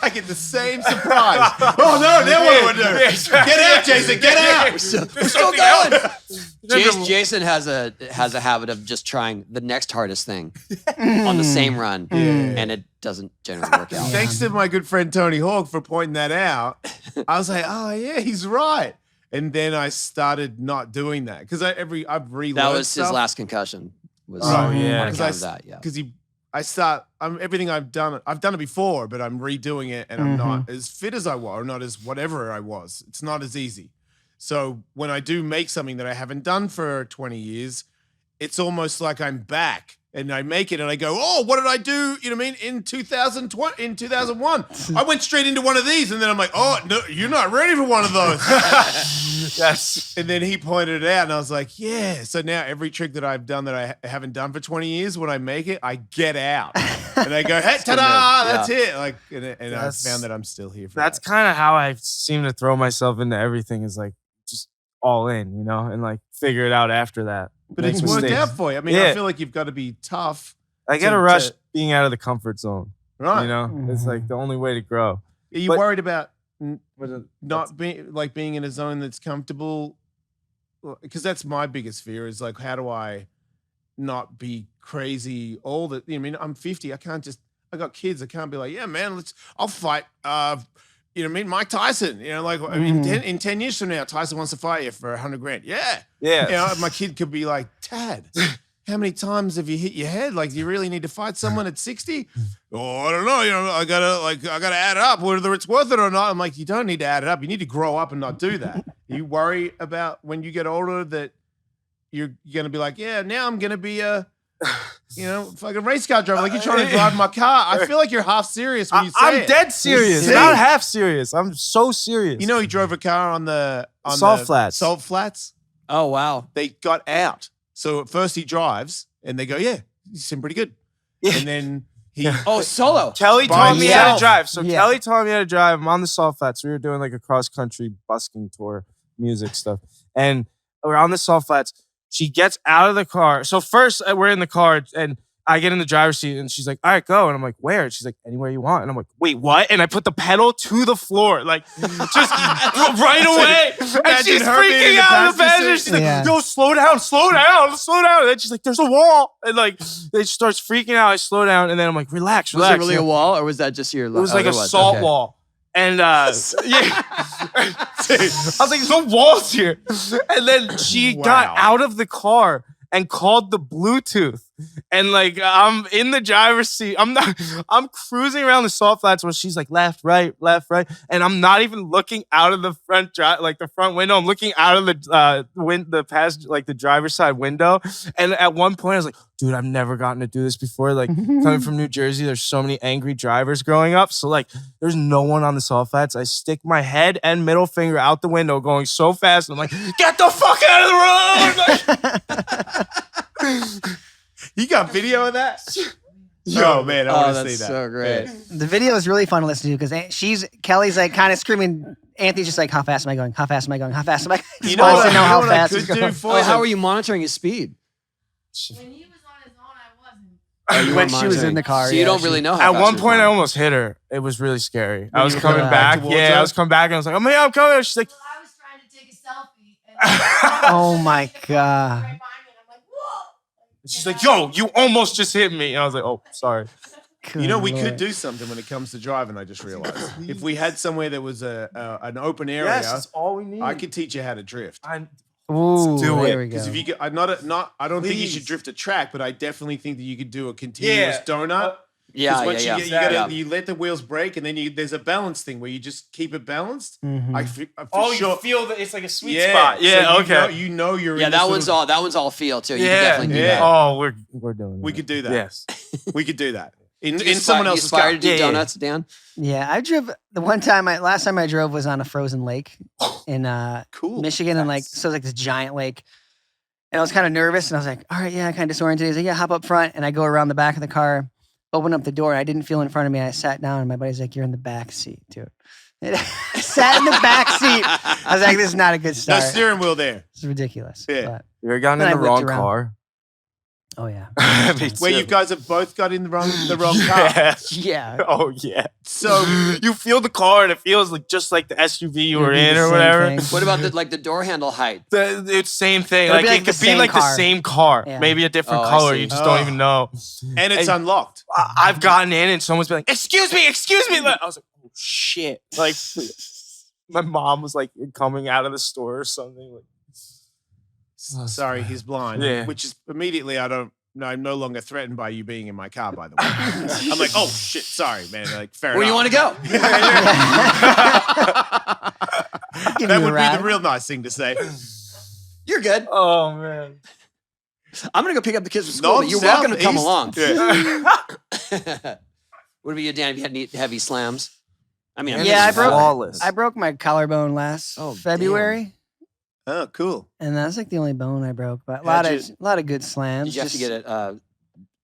[SPEAKER 5] I get the same surprise. Oh no, now what do I do? Get out, Jason, get out.
[SPEAKER 6] We're still going. Jason has a habit of just trying the next hardest thing on the same run, and it doesn't generally work out.
[SPEAKER 5] Thanks to my good friend Tony Hawk for pointing that out. I was like, oh yeah, he's right. And then I started not doing that because I've relearned
[SPEAKER 6] That was
[SPEAKER 5] stuff.
[SPEAKER 6] his last concussion. Was
[SPEAKER 4] Oh, yeah.
[SPEAKER 6] on account of that. Yeah.
[SPEAKER 5] Because everything I've done it before, but I'm redoing it and I'm not as fit as I was, or not as whatever I was. It's not as easy. So when I do make something that I haven't done for 20 years, it's almost like I'm back and I make it and I go, oh, what did I do? You know what I mean? In 2001, I went straight into one of these and then I'm like, oh, no, you're not ready for one of those.
[SPEAKER 4] yes.
[SPEAKER 5] And then he pointed it out and I was like, yeah. So now every trick that I've done that I haven't done for 20 years, when I make it, I get out and I go, hey, ta-da, that's it. Like, and I found that I'm still here for
[SPEAKER 4] That's
[SPEAKER 5] that.
[SPEAKER 4] kind of how I seem to throw myself into everything is like just all in, and like figure it out after that.
[SPEAKER 5] But
[SPEAKER 4] Make
[SPEAKER 5] it's worked
[SPEAKER 4] mistakes.
[SPEAKER 5] out for you. I mean, I feel like you've got to be tough.
[SPEAKER 4] I get a rush being out of the comfort zone.
[SPEAKER 5] Right.
[SPEAKER 4] It's like the only way to grow.
[SPEAKER 5] Are you worried about not being in a zone that's comfortable? Because that's my biggest fear is like, how do I not be crazy all the, I mean, I'm 50. I got kids. I can't be like, yeah, man, I'll fight, Mike Tyson, I mean, in 10 years from now, Tyson wants to fight you for $100,000. Yeah.
[SPEAKER 4] Yeah.
[SPEAKER 5] My kid could be like, Dad, how many times have you hit your head? Like, do you really need to fight someone at 60? Oh, I don't know. I gotta add it up, whether it's worth it or not. I'm like, you don't need to add it up. You need to grow up and not do that. You worry about when you get older that you're gonna be like, yeah, now I'm gonna be a fucking race car driver. Like you're trying to drive my car. I feel like you're half serious when you say
[SPEAKER 4] I'm
[SPEAKER 5] it.
[SPEAKER 4] dead serious, not half serious. I'm so serious.
[SPEAKER 5] He drove a car on the
[SPEAKER 4] Salt flats.
[SPEAKER 5] Salt flats.
[SPEAKER 6] Oh wow.
[SPEAKER 5] They got out. So at first he drives and they go, yeah, you seem pretty good.
[SPEAKER 4] Yeah.
[SPEAKER 5] And then he
[SPEAKER 6] solo.
[SPEAKER 4] Kelly
[SPEAKER 5] By
[SPEAKER 4] taught me how to
[SPEAKER 5] himself.
[SPEAKER 4] drive. So
[SPEAKER 7] Yeah.
[SPEAKER 4] Kelly taught me how to drive. I'm on the salt flats. We were doing like a cross country busking tour, music stuff. And we're on the salt flats. She gets out of the car. So first we're in the car and I get in the driver's seat and she's like, all right, go. And I'm like, where? And she's like, anywhere you want. And I'm like, wait, what? And I put the pedal to the floor, like just right away. And she's
[SPEAKER 5] her being
[SPEAKER 4] freaking
[SPEAKER 5] the
[SPEAKER 4] out in the
[SPEAKER 5] passenger
[SPEAKER 4] passenger.
[SPEAKER 5] seat.
[SPEAKER 4] She's like,
[SPEAKER 7] Yeah.
[SPEAKER 4] yo, slow down. And then she's like, there's a wall. And like, they starts freaking out. I slow down. And then I'm like, relax.
[SPEAKER 6] Was it really a wall, or was that just your?
[SPEAKER 4] It was like a salt wall. And yeah, I was like, there's no walls here. And then she got out of the car and called the Bluetooth. And like I'm in the driver's seat. I'm cruising around the salt flats where she's like left, right, and I'm not even looking out of the front the front window. I'm looking out of the passenger, like the driver's side window. And at one point I was like, dude, I've never gotten to do this before. Like coming from New Jersey, there's so many angry drivers growing up. So like there's no one on the salt flats. I stick my head and middle finger out the window going so fast. And I'm like, get the fuck out of the road.
[SPEAKER 5] You got video of that? Oh man, I want to see that.
[SPEAKER 6] So great.
[SPEAKER 7] The video is really fun to listen to because Kelly's like kind of screaming. Anthony's just like, how fast am I going? How fast am I going? How fast am I going?
[SPEAKER 5] You know what,
[SPEAKER 7] how
[SPEAKER 5] I
[SPEAKER 7] fast
[SPEAKER 5] could
[SPEAKER 7] he's
[SPEAKER 5] do
[SPEAKER 7] going.
[SPEAKER 5] for
[SPEAKER 6] How
[SPEAKER 5] them?
[SPEAKER 6] are you monitoring his speed?
[SPEAKER 8] When he was on his own, I wasn't.
[SPEAKER 7] When she was in the car.
[SPEAKER 6] So you don't really know how
[SPEAKER 4] At
[SPEAKER 6] fast
[SPEAKER 4] one
[SPEAKER 6] you're
[SPEAKER 4] point, I
[SPEAKER 6] going.
[SPEAKER 4] almost hit her. It was really scary. I
[SPEAKER 5] When
[SPEAKER 4] was
[SPEAKER 5] you were
[SPEAKER 4] coming
[SPEAKER 5] coming
[SPEAKER 4] back.
[SPEAKER 5] towards
[SPEAKER 4] Yeah,
[SPEAKER 5] her?
[SPEAKER 4] I was coming back, and I was like, "Oh man, I'm coming." She's like,
[SPEAKER 8] Well, I was trying to take a selfie. And
[SPEAKER 7] Oh my God.
[SPEAKER 8] Right behind me, and I'm like, whoa.
[SPEAKER 4] she's like, "Yo, you almost just hit me." And I was like, "Oh, sorry."
[SPEAKER 5] You know, we
[SPEAKER 7] Good
[SPEAKER 5] could
[SPEAKER 7] Lord.
[SPEAKER 5] do something when it comes to driving. I just realized if we had somewhere that was an open area,
[SPEAKER 4] all we need.
[SPEAKER 5] I could teach you how to drift.
[SPEAKER 7] Ooh,
[SPEAKER 4] do
[SPEAKER 7] there
[SPEAKER 4] it,
[SPEAKER 7] we go.
[SPEAKER 5] Because if you get, I don't think you should
[SPEAKER 4] Please.
[SPEAKER 5] drift a track, but I definitely think that you could do a continuous donut.
[SPEAKER 6] Yeah,
[SPEAKER 5] 'Cause once
[SPEAKER 6] yeah.
[SPEAKER 5] you get, you let the wheels break, and then there's a balance thing where you just keep it balanced.
[SPEAKER 7] Mhm.
[SPEAKER 5] I for
[SPEAKER 4] Oh,
[SPEAKER 5] sure,
[SPEAKER 4] you feel that it's like a sweet
[SPEAKER 5] yeah,
[SPEAKER 4] spot. Yeah,
[SPEAKER 5] so
[SPEAKER 4] okay.
[SPEAKER 5] You know you're
[SPEAKER 6] Yeah,
[SPEAKER 5] in the
[SPEAKER 6] that
[SPEAKER 5] sort
[SPEAKER 6] one's
[SPEAKER 5] of-
[SPEAKER 6] all feel too. You
[SPEAKER 4] yeah,
[SPEAKER 6] can definitely do
[SPEAKER 5] yeah.
[SPEAKER 6] that.
[SPEAKER 4] Oh, we're doing.
[SPEAKER 5] We could do that.
[SPEAKER 4] Yes.
[SPEAKER 5] We could do that in
[SPEAKER 6] Do you
[SPEAKER 5] someone
[SPEAKER 6] aspire-
[SPEAKER 5] else's
[SPEAKER 6] you aspire
[SPEAKER 5] car.
[SPEAKER 6] to do
[SPEAKER 4] Yeah, yeah.
[SPEAKER 6] donuts, Dan?
[SPEAKER 7] Yeah, I drove last time I drove was on a frozen lake in
[SPEAKER 5] Cool.
[SPEAKER 7] Michigan, and like so it was like this giant lake. And I was kind of nervous, and I was like, all right, yeah, kind of disoriented. He's like, yeah, hop up front. And I go around the back of the car, open up the door. I didn't feel in front of me. I sat down, and my buddy's like, you're in the back seat, dude. And I sat in the back seat. I was like, this is not a good
[SPEAKER 5] No
[SPEAKER 7] start.
[SPEAKER 5] steering wheel there.
[SPEAKER 7] It's ridiculous.
[SPEAKER 5] Yeah.
[SPEAKER 7] But,
[SPEAKER 4] You ever gotten
[SPEAKER 7] Then
[SPEAKER 4] in
[SPEAKER 7] I
[SPEAKER 4] the
[SPEAKER 7] whipped
[SPEAKER 4] wrong
[SPEAKER 7] around.
[SPEAKER 4] car?
[SPEAKER 7] oh, yeah.
[SPEAKER 4] Me
[SPEAKER 5] Where
[SPEAKER 4] too.
[SPEAKER 5] you guys have both got in the wrong car.
[SPEAKER 4] Yeah.
[SPEAKER 7] Yeah.
[SPEAKER 4] Oh yeah.
[SPEAKER 5] So
[SPEAKER 4] You feel the car, and it feels like just like the SUV you were
[SPEAKER 7] It'd be
[SPEAKER 4] in
[SPEAKER 7] the
[SPEAKER 4] or
[SPEAKER 7] same
[SPEAKER 4] whatever.
[SPEAKER 7] thing.
[SPEAKER 6] What about the door handle height?
[SPEAKER 4] It's same thing.
[SPEAKER 7] It'll
[SPEAKER 4] Like,
[SPEAKER 7] be like
[SPEAKER 4] it
[SPEAKER 7] the
[SPEAKER 4] could be
[SPEAKER 7] same
[SPEAKER 4] like the
[SPEAKER 7] car.
[SPEAKER 4] same car,
[SPEAKER 7] Yeah.
[SPEAKER 4] maybe a different
[SPEAKER 6] Oh, I
[SPEAKER 4] color.
[SPEAKER 6] see.
[SPEAKER 4] You just don't even know.
[SPEAKER 5] and it's unlocked.
[SPEAKER 4] I've gotten in, and someone's been like, "Excuse me." Like, I was like, "Oh shit!" Like, my mom was like coming out of the store or something. Like,
[SPEAKER 5] Sorry, he's blind.
[SPEAKER 4] Yeah.
[SPEAKER 5] Which is immediately I'm no longer threatened by you being in my car, by the way. I'm like, oh shit, sorry, man. Like, fair
[SPEAKER 6] Where do you want
[SPEAKER 5] enough.
[SPEAKER 6] to go?
[SPEAKER 7] Give
[SPEAKER 5] That
[SPEAKER 7] you a
[SPEAKER 5] would be
[SPEAKER 7] ride.
[SPEAKER 5] the real nice thing to say.
[SPEAKER 6] You're good.
[SPEAKER 4] oh man.
[SPEAKER 6] I'm gonna go pick up the kids from school,
[SPEAKER 5] North,
[SPEAKER 6] but you're
[SPEAKER 5] south,
[SPEAKER 6] welcome to come
[SPEAKER 5] east?
[SPEAKER 6] along.
[SPEAKER 5] Yeah.
[SPEAKER 6] What about you, Dan? Have you had any heavy slams? I mean,
[SPEAKER 7] Yeah, I broke-
[SPEAKER 4] flawless.
[SPEAKER 7] I broke my collarbone last
[SPEAKER 6] Oh,
[SPEAKER 7] February,
[SPEAKER 5] Oh, cool.
[SPEAKER 7] and that's like the only bone I broke. But a
[SPEAKER 5] How'd
[SPEAKER 7] lot of good slams.
[SPEAKER 6] Did you have to
[SPEAKER 7] Just-
[SPEAKER 6] get it?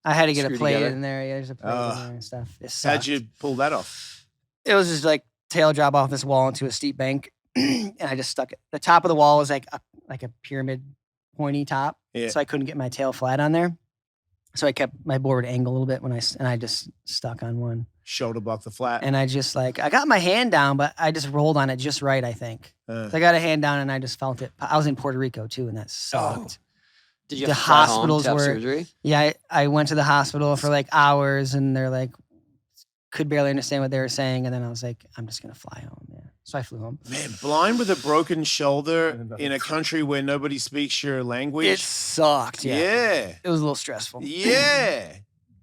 [SPEAKER 7] I had to get a
[SPEAKER 6] screwed
[SPEAKER 7] plate
[SPEAKER 6] together?
[SPEAKER 7] in there. Yeah, there's a plate
[SPEAKER 5] Ugh.
[SPEAKER 7] in there and stuff. It
[SPEAKER 5] How'd
[SPEAKER 7] sucked.
[SPEAKER 5] you pull that off?
[SPEAKER 7] It was just like tail drop off this wall into a steep bank, and I just stuck it. The top of the wall was like a pyramid, pointy top,
[SPEAKER 5] Yeah.
[SPEAKER 7] so I couldn't get my tail flat on there. So I kept my board angle a little bit and I just stuck on one.
[SPEAKER 5] Shoulder block the flat.
[SPEAKER 7] And I just I got my hand down, but I just rolled on it just right, I think.
[SPEAKER 5] Uh,
[SPEAKER 7] So I got a hand down and I just felt it. I was in Puerto Rico too, and that sucked.
[SPEAKER 6] Did you
[SPEAKER 7] The
[SPEAKER 6] have to fly home
[SPEAKER 7] hospitals
[SPEAKER 6] to have
[SPEAKER 7] were-
[SPEAKER 6] surgery?
[SPEAKER 7] Yeah, I went to the hospital for like hours, and they're like, could barely understand what they were saying. And then I was like, I'm just going to fly home. Yeah. So I flew home.
[SPEAKER 5] man, blind with a broken shoulder in a country where nobody speaks your language.
[SPEAKER 7] It sucked. Yeah.
[SPEAKER 5] yeah.
[SPEAKER 7] It was a little stressful.
[SPEAKER 5] Yeah.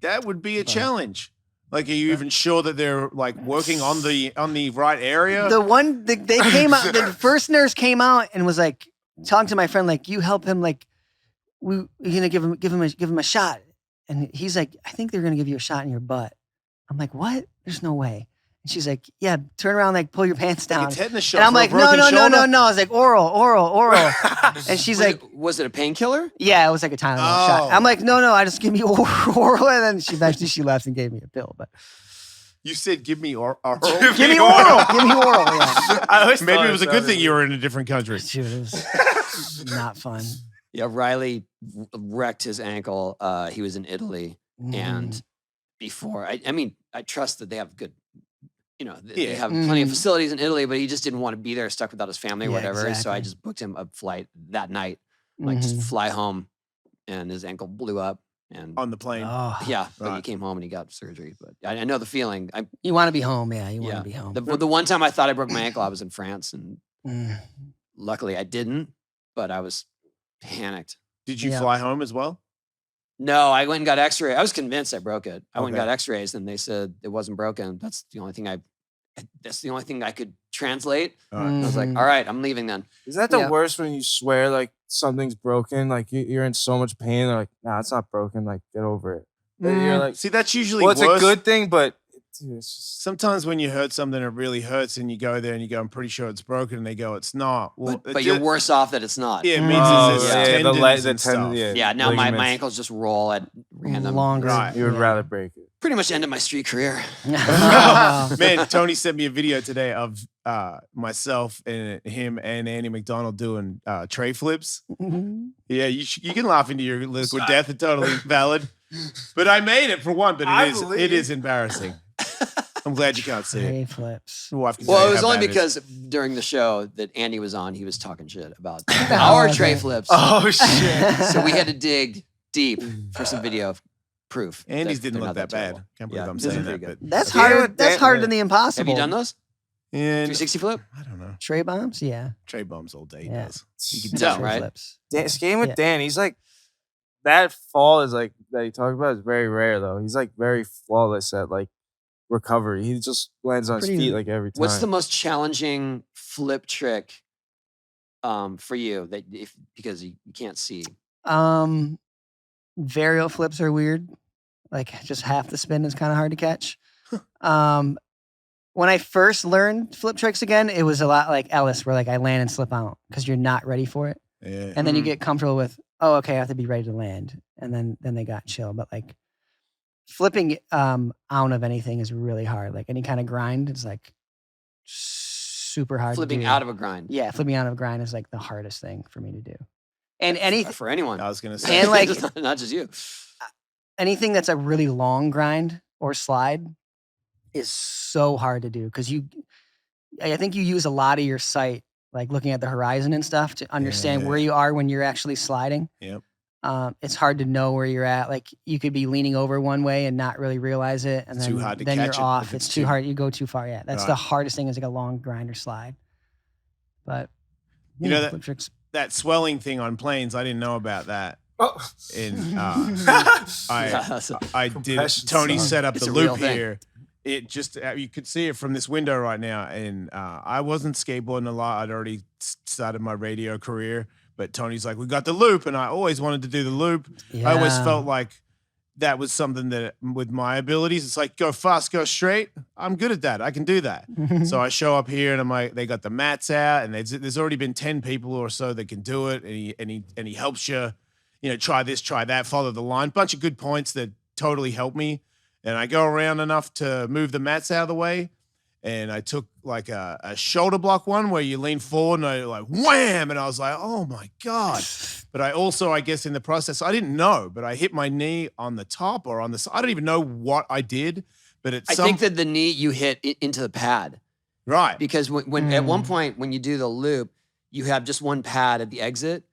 [SPEAKER 5] That would be a challenge. Like, are you even sure that they're like working on the right area?
[SPEAKER 7] They came out, the first nurse came out and was like, talking to my friend, like, you help him, like, we're gonna give him a shot. And he's like, I think they're gonna give you a shot in your butt. I'm like, what? There's no way. And she's like, yeah, turn around, like, pull your pants
[SPEAKER 5] Like
[SPEAKER 7] down.
[SPEAKER 5] a tetanus shot
[SPEAKER 7] And I'm
[SPEAKER 5] for a
[SPEAKER 7] like, no.
[SPEAKER 5] broken shoulder?
[SPEAKER 7] I was like, oral. And she's like,
[SPEAKER 6] Was it a painkiller?
[SPEAKER 7] yeah, it was like a Tylenol shot.
[SPEAKER 5] Oh.
[SPEAKER 7] I'm like, no, I just give me oral. And then eventually she left and gave me a pill. But
[SPEAKER 5] You said, give me oral.
[SPEAKER 7] give me oral. Yeah.
[SPEAKER 4] I always
[SPEAKER 5] Maybe
[SPEAKER 4] thought
[SPEAKER 5] it was a good
[SPEAKER 4] sounded
[SPEAKER 5] thing you were in a different country.
[SPEAKER 7] Dude, it was not fun.
[SPEAKER 6] Yeah, Riley wrecked his ankle. He was in Italy, and before I mean, I trust that they have good, they
[SPEAKER 5] Yeah.
[SPEAKER 6] have plenty of
[SPEAKER 7] Mhm.
[SPEAKER 6] facilities in Italy, but he just didn't want to be there, stuck without his family or
[SPEAKER 7] Yeah,
[SPEAKER 6] whatever. So I
[SPEAKER 7] exactly.
[SPEAKER 6] just booked him a flight that night, like just fly home, and his ankle blew up, and
[SPEAKER 5] On the plane.
[SPEAKER 7] Oh,
[SPEAKER 6] yeah, but he
[SPEAKER 5] Right.
[SPEAKER 6] came home and he got surgery. But I know the feeling.
[SPEAKER 7] you want to be home. Yeah, you want
[SPEAKER 6] Yeah.
[SPEAKER 7] to be home.
[SPEAKER 6] The one time I thought I broke my ankle, I was in France, and
[SPEAKER 7] Mm.
[SPEAKER 6] luckily I didn't, but I was panicked.
[SPEAKER 5] Did you
[SPEAKER 7] Yeah.
[SPEAKER 5] fly home as well?
[SPEAKER 6] No, I went and got X-ray. I was convinced I broke it. I went and
[SPEAKER 5] Okay.
[SPEAKER 6] got X-rays, and they said it wasn't broken. That's the only thing I could translate.
[SPEAKER 5] All right.
[SPEAKER 6] I was like,
[SPEAKER 7] Mhm.
[SPEAKER 6] all right, I'm leaving then.
[SPEAKER 4] Is that the
[SPEAKER 7] Yeah.
[SPEAKER 4] worst when you swear like something's broken? Like you're in so much pain. They're like, nah, it's not broken. Like get over it. And you're like,
[SPEAKER 5] See, that's usually
[SPEAKER 4] well, it's
[SPEAKER 5] worse.
[SPEAKER 4] a good thing, but it's just
[SPEAKER 5] Sometimes when you hurt something, it really hurts, and you go there and you go, "I'm pretty sure it's broken," and they go, "It's not." Well,
[SPEAKER 6] But you're worse off that it's not.
[SPEAKER 5] Yeah, it means
[SPEAKER 4] oh,
[SPEAKER 5] it's
[SPEAKER 4] yeah,
[SPEAKER 5] tendons and stuff.
[SPEAKER 6] Yeah, now my
[SPEAKER 4] ligaments.
[SPEAKER 6] ankles just roll at random.
[SPEAKER 7] Longer.
[SPEAKER 5] Right.
[SPEAKER 4] You would
[SPEAKER 7] Yeah.
[SPEAKER 4] rather break it.
[SPEAKER 6] Pretty much ended my street career.
[SPEAKER 5] Man, Tony sent me a video today of myself and him and Andy McDonald doing tray flips. Yeah, you can laugh into your liquid death. It's totally valid. But I made it for one, but it is embarrassing. I'm glad you can't see it.
[SPEAKER 7] Tray flips.
[SPEAKER 5] Your wife can tell
[SPEAKER 6] Well,
[SPEAKER 5] you
[SPEAKER 6] it was
[SPEAKER 5] how
[SPEAKER 6] only
[SPEAKER 5] bad it is.
[SPEAKER 6] because during the show that Andy was on, he was talking shit about our tray flips.
[SPEAKER 4] Oh shit!
[SPEAKER 6] So we had to dig deep for some video proof.
[SPEAKER 5] Andy's
[SPEAKER 6] that
[SPEAKER 5] didn't
[SPEAKER 6] they're
[SPEAKER 5] look
[SPEAKER 6] not
[SPEAKER 5] that bad.
[SPEAKER 6] terrible.
[SPEAKER 5] Can't believe
[SPEAKER 6] Yeah,
[SPEAKER 5] I'm
[SPEAKER 6] this is
[SPEAKER 5] saying
[SPEAKER 6] pretty
[SPEAKER 5] that.
[SPEAKER 6] good.
[SPEAKER 5] But
[SPEAKER 7] That's
[SPEAKER 4] Yeah,
[SPEAKER 7] hard.
[SPEAKER 4] with
[SPEAKER 7] That's
[SPEAKER 4] that-
[SPEAKER 7] harder than the impossible.
[SPEAKER 6] Have you done those?
[SPEAKER 5] and
[SPEAKER 6] 360 flip?
[SPEAKER 5] I don't know.
[SPEAKER 7] Tray bombs? Yeah.
[SPEAKER 5] Tray bombs all day. He
[SPEAKER 7] Yeah.
[SPEAKER 5] does.
[SPEAKER 6] You can
[SPEAKER 7] Yeah,
[SPEAKER 6] tell,
[SPEAKER 7] tray
[SPEAKER 6] right?
[SPEAKER 7] flips.
[SPEAKER 4] Skating with
[SPEAKER 7] Yeah.
[SPEAKER 4] Dan, he's like that fall is like that you talk about is very rare though. He's like very flawless at like recovery. He just lands on his
[SPEAKER 7] Pretty-
[SPEAKER 4] feet like every time.
[SPEAKER 6] What's the most challenging flip trick for you that because you can't see?
[SPEAKER 7] Varial flips are weird. Like just half the spin is kind of hard to catch. When I first learned flip tricks again, it was a lot like Ellis, where like I land and slip out because you're not ready for it,
[SPEAKER 5] Yeah.
[SPEAKER 7] and then you get comfortable with, oh, okay, I have to be ready to land, and then they got chill. But like flipping out of anything is really hard. Like any kind of grind, it's like super hard.
[SPEAKER 6] Flipping
[SPEAKER 7] to do.
[SPEAKER 6] out of a grind.
[SPEAKER 7] Yeah, flipping out of a grind is like the hardest thing for me to do. And anything
[SPEAKER 6] For anyone.
[SPEAKER 5] I was gonna say.
[SPEAKER 7] And, like-
[SPEAKER 6] not just you.
[SPEAKER 7] anything that's a really long grind or slide is so hard to do because I think you use a lot of your sight, like looking at the horizon and stuff, to understand where
[SPEAKER 5] Yeah.
[SPEAKER 7] you are when you're actually sliding.
[SPEAKER 5] Yep.
[SPEAKER 7] It's hard to know where you're at. Like you could be leaning over one way and not really realize it, and
[SPEAKER 5] It's
[SPEAKER 7] then
[SPEAKER 5] too hard to
[SPEAKER 7] then
[SPEAKER 5] catch
[SPEAKER 7] you're
[SPEAKER 5] it
[SPEAKER 7] off.
[SPEAKER 5] if
[SPEAKER 7] It's
[SPEAKER 5] it's
[SPEAKER 7] too
[SPEAKER 5] too-
[SPEAKER 7] hard. You go too far. Yeah, that's the
[SPEAKER 5] Right.
[SPEAKER 7] hardest thing is like a long grind or slide. But
[SPEAKER 5] You know that-
[SPEAKER 7] flip tricks.
[SPEAKER 5] That swelling thing on planes, I didn't know about that.
[SPEAKER 4] Oh.
[SPEAKER 5] In
[SPEAKER 6] Yeah, so-
[SPEAKER 5] I did.
[SPEAKER 4] Compression
[SPEAKER 5] Tony
[SPEAKER 4] sucks.
[SPEAKER 5] set up
[SPEAKER 6] It's
[SPEAKER 5] the
[SPEAKER 6] a real
[SPEAKER 5] loop
[SPEAKER 6] thing.
[SPEAKER 5] here. It just you could see it from this window right now, and I wasn't skateboarding a lot. I'd already started my radio career, but Tony's like, "We got the loop," and I always wanted to do the loop. I always
[SPEAKER 7] Yeah.
[SPEAKER 5] felt like that was something that, with my abilities, it's like go fast, go straight. I'm good at that. I can do that. So I show up here, and I'm like, they got the mats out, and there's already been 10 people or so that can do it, and he helps you. You know, try this, try that, follow the line. Bunch of good points that totally helped me. And I go around enough to move the mats out of the way. And I took like a shoulder block one where you lean forward and I like wham. And I was like, oh my God. But I also, I guess in the process, I didn't know, but I hit my knee on the top or on the side. I don't even know what I did. But
[SPEAKER 6] I think that the knee you hit into the pad
[SPEAKER 5] right.
[SPEAKER 6] because when at one point when you do the loop, you have just one pad at the exit.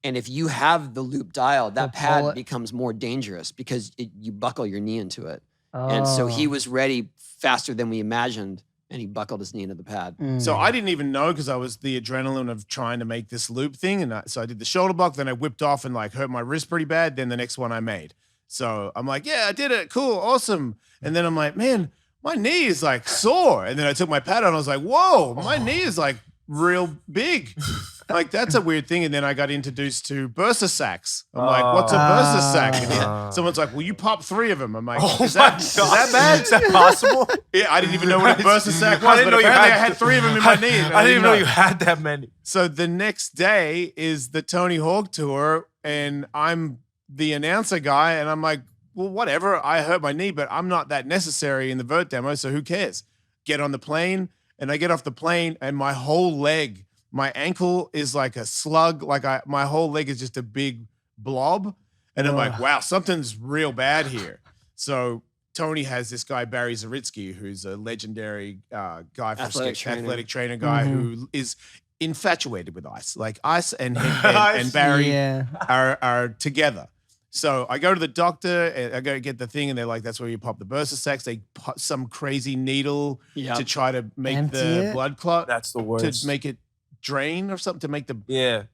[SPEAKER 6] And if you have the loop dialed, that
[SPEAKER 7] You'll pull
[SPEAKER 6] pad
[SPEAKER 7] it.
[SPEAKER 6] becomes more dangerous because you buckle your knee into it. And so he
[SPEAKER 7] Oh.
[SPEAKER 6] was ready faster than we imagined, and he buckled his knee into the pad.
[SPEAKER 5] So
[SPEAKER 7] Mm.
[SPEAKER 5] I didn't even know because I was the adrenaline of trying to make this loop thing. And so I did the shoulder block, then I whipped off and like hurt my wrist pretty bad. Then the next one I made. So I'm like, yeah, I did it. Cool. Awesome. And then I'm like, man, my knee is like sore. And then I took my pad out and I was like, whoa, my knee is like real big. Like that's a weird thing. And then I got introduced to bursa sacks. I'm like, what's a bursa sack? And someone's like, well, you pop 3 of them. I'm like, is that bad?
[SPEAKER 4] Is that possible?
[SPEAKER 5] Yeah, I didn't even know what a bursa sack was.
[SPEAKER 4] I didn't
[SPEAKER 5] but
[SPEAKER 4] know you
[SPEAKER 5] apparently
[SPEAKER 4] had
[SPEAKER 5] I had 3 of them in my knee. and
[SPEAKER 4] I didn't even know you had that many.
[SPEAKER 5] So the next day is the Tony Hawk tour, and I'm the announcer guy, and I'm like, well, whatever. I hurt my knee, but I'm not that necessary in the vert demo, so who cares? Get on the plane, and I get off the plane, and my whole leg, my ankle is like a slug, my whole leg is just a big blob, and I'm like, wow, something's real bad here. So Tony has this guy, Barry Zaritsky, who's a legendary guy for athletic trainer guy who is infatuated with ice. Like ice and Barry
[SPEAKER 7] Yeah.
[SPEAKER 5] are together. So I go to the doctor and I go get the thing and they're like, that's where you pop the bursa sacks. They put some crazy needle
[SPEAKER 6] Yep.
[SPEAKER 5] to try to make
[SPEAKER 7] Empty
[SPEAKER 5] the
[SPEAKER 7] it?
[SPEAKER 5] blood clot
[SPEAKER 4] That's the worst.
[SPEAKER 5] to make it drain or something to make the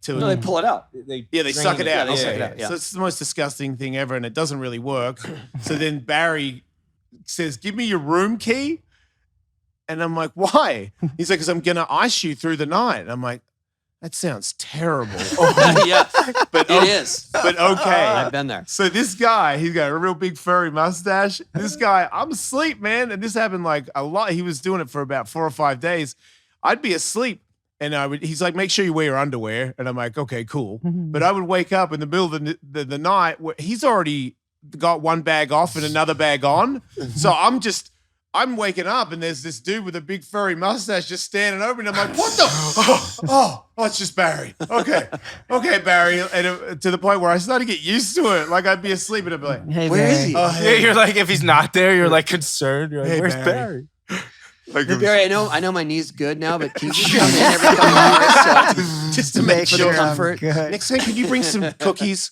[SPEAKER 6] No, they pull it out.
[SPEAKER 5] they suck it out.
[SPEAKER 6] Yeah, they suck
[SPEAKER 5] Okay.
[SPEAKER 6] it out, yeah.
[SPEAKER 5] So it's the most disgusting thing ever, and it doesn't really work. So then Barry says, "Give me your room key," and I'm like, "Why?" He's like, "Because I'm gonna ice you through the night." And I'm like, "That sounds terrible."
[SPEAKER 6] Yeah,
[SPEAKER 5] but
[SPEAKER 6] it is.
[SPEAKER 5] But okay.
[SPEAKER 6] I've been there.
[SPEAKER 5] So this guy, he's got a real big furry mustache. This guy, I'm asleep, man. And this happened like a lot. He was doing it for about 4 or 5 days. I'd be asleep and he's like, make sure you wear your underwear. And I'm like, okay, cool. But I would wake up in the middle of the night where he's already got one bag off and another bag on. So I'm waking up and there's this dude with a big furry mustache just standing over me. And I'm like, what the? Oh, it's just Barry. Okay, Barry. And to the point where I started to get used to it. Like I'd be asleep and I'd be like,
[SPEAKER 7] Hey,
[SPEAKER 6] Where is
[SPEAKER 7] Barry.
[SPEAKER 6] he?
[SPEAKER 5] oh, hey.
[SPEAKER 4] You're like, if he's not there, you're like concerned. You're like,
[SPEAKER 5] Hey,
[SPEAKER 4] where's
[SPEAKER 5] Barry.
[SPEAKER 4] Barry?
[SPEAKER 5] Like,
[SPEAKER 6] Hey, Barry, I know my knee's good now, but can you just come in every couple hours
[SPEAKER 5] just to make
[SPEAKER 6] for
[SPEAKER 5] sure.
[SPEAKER 6] the comfort?
[SPEAKER 7] Good.
[SPEAKER 5] Next time, can you bring some cookies?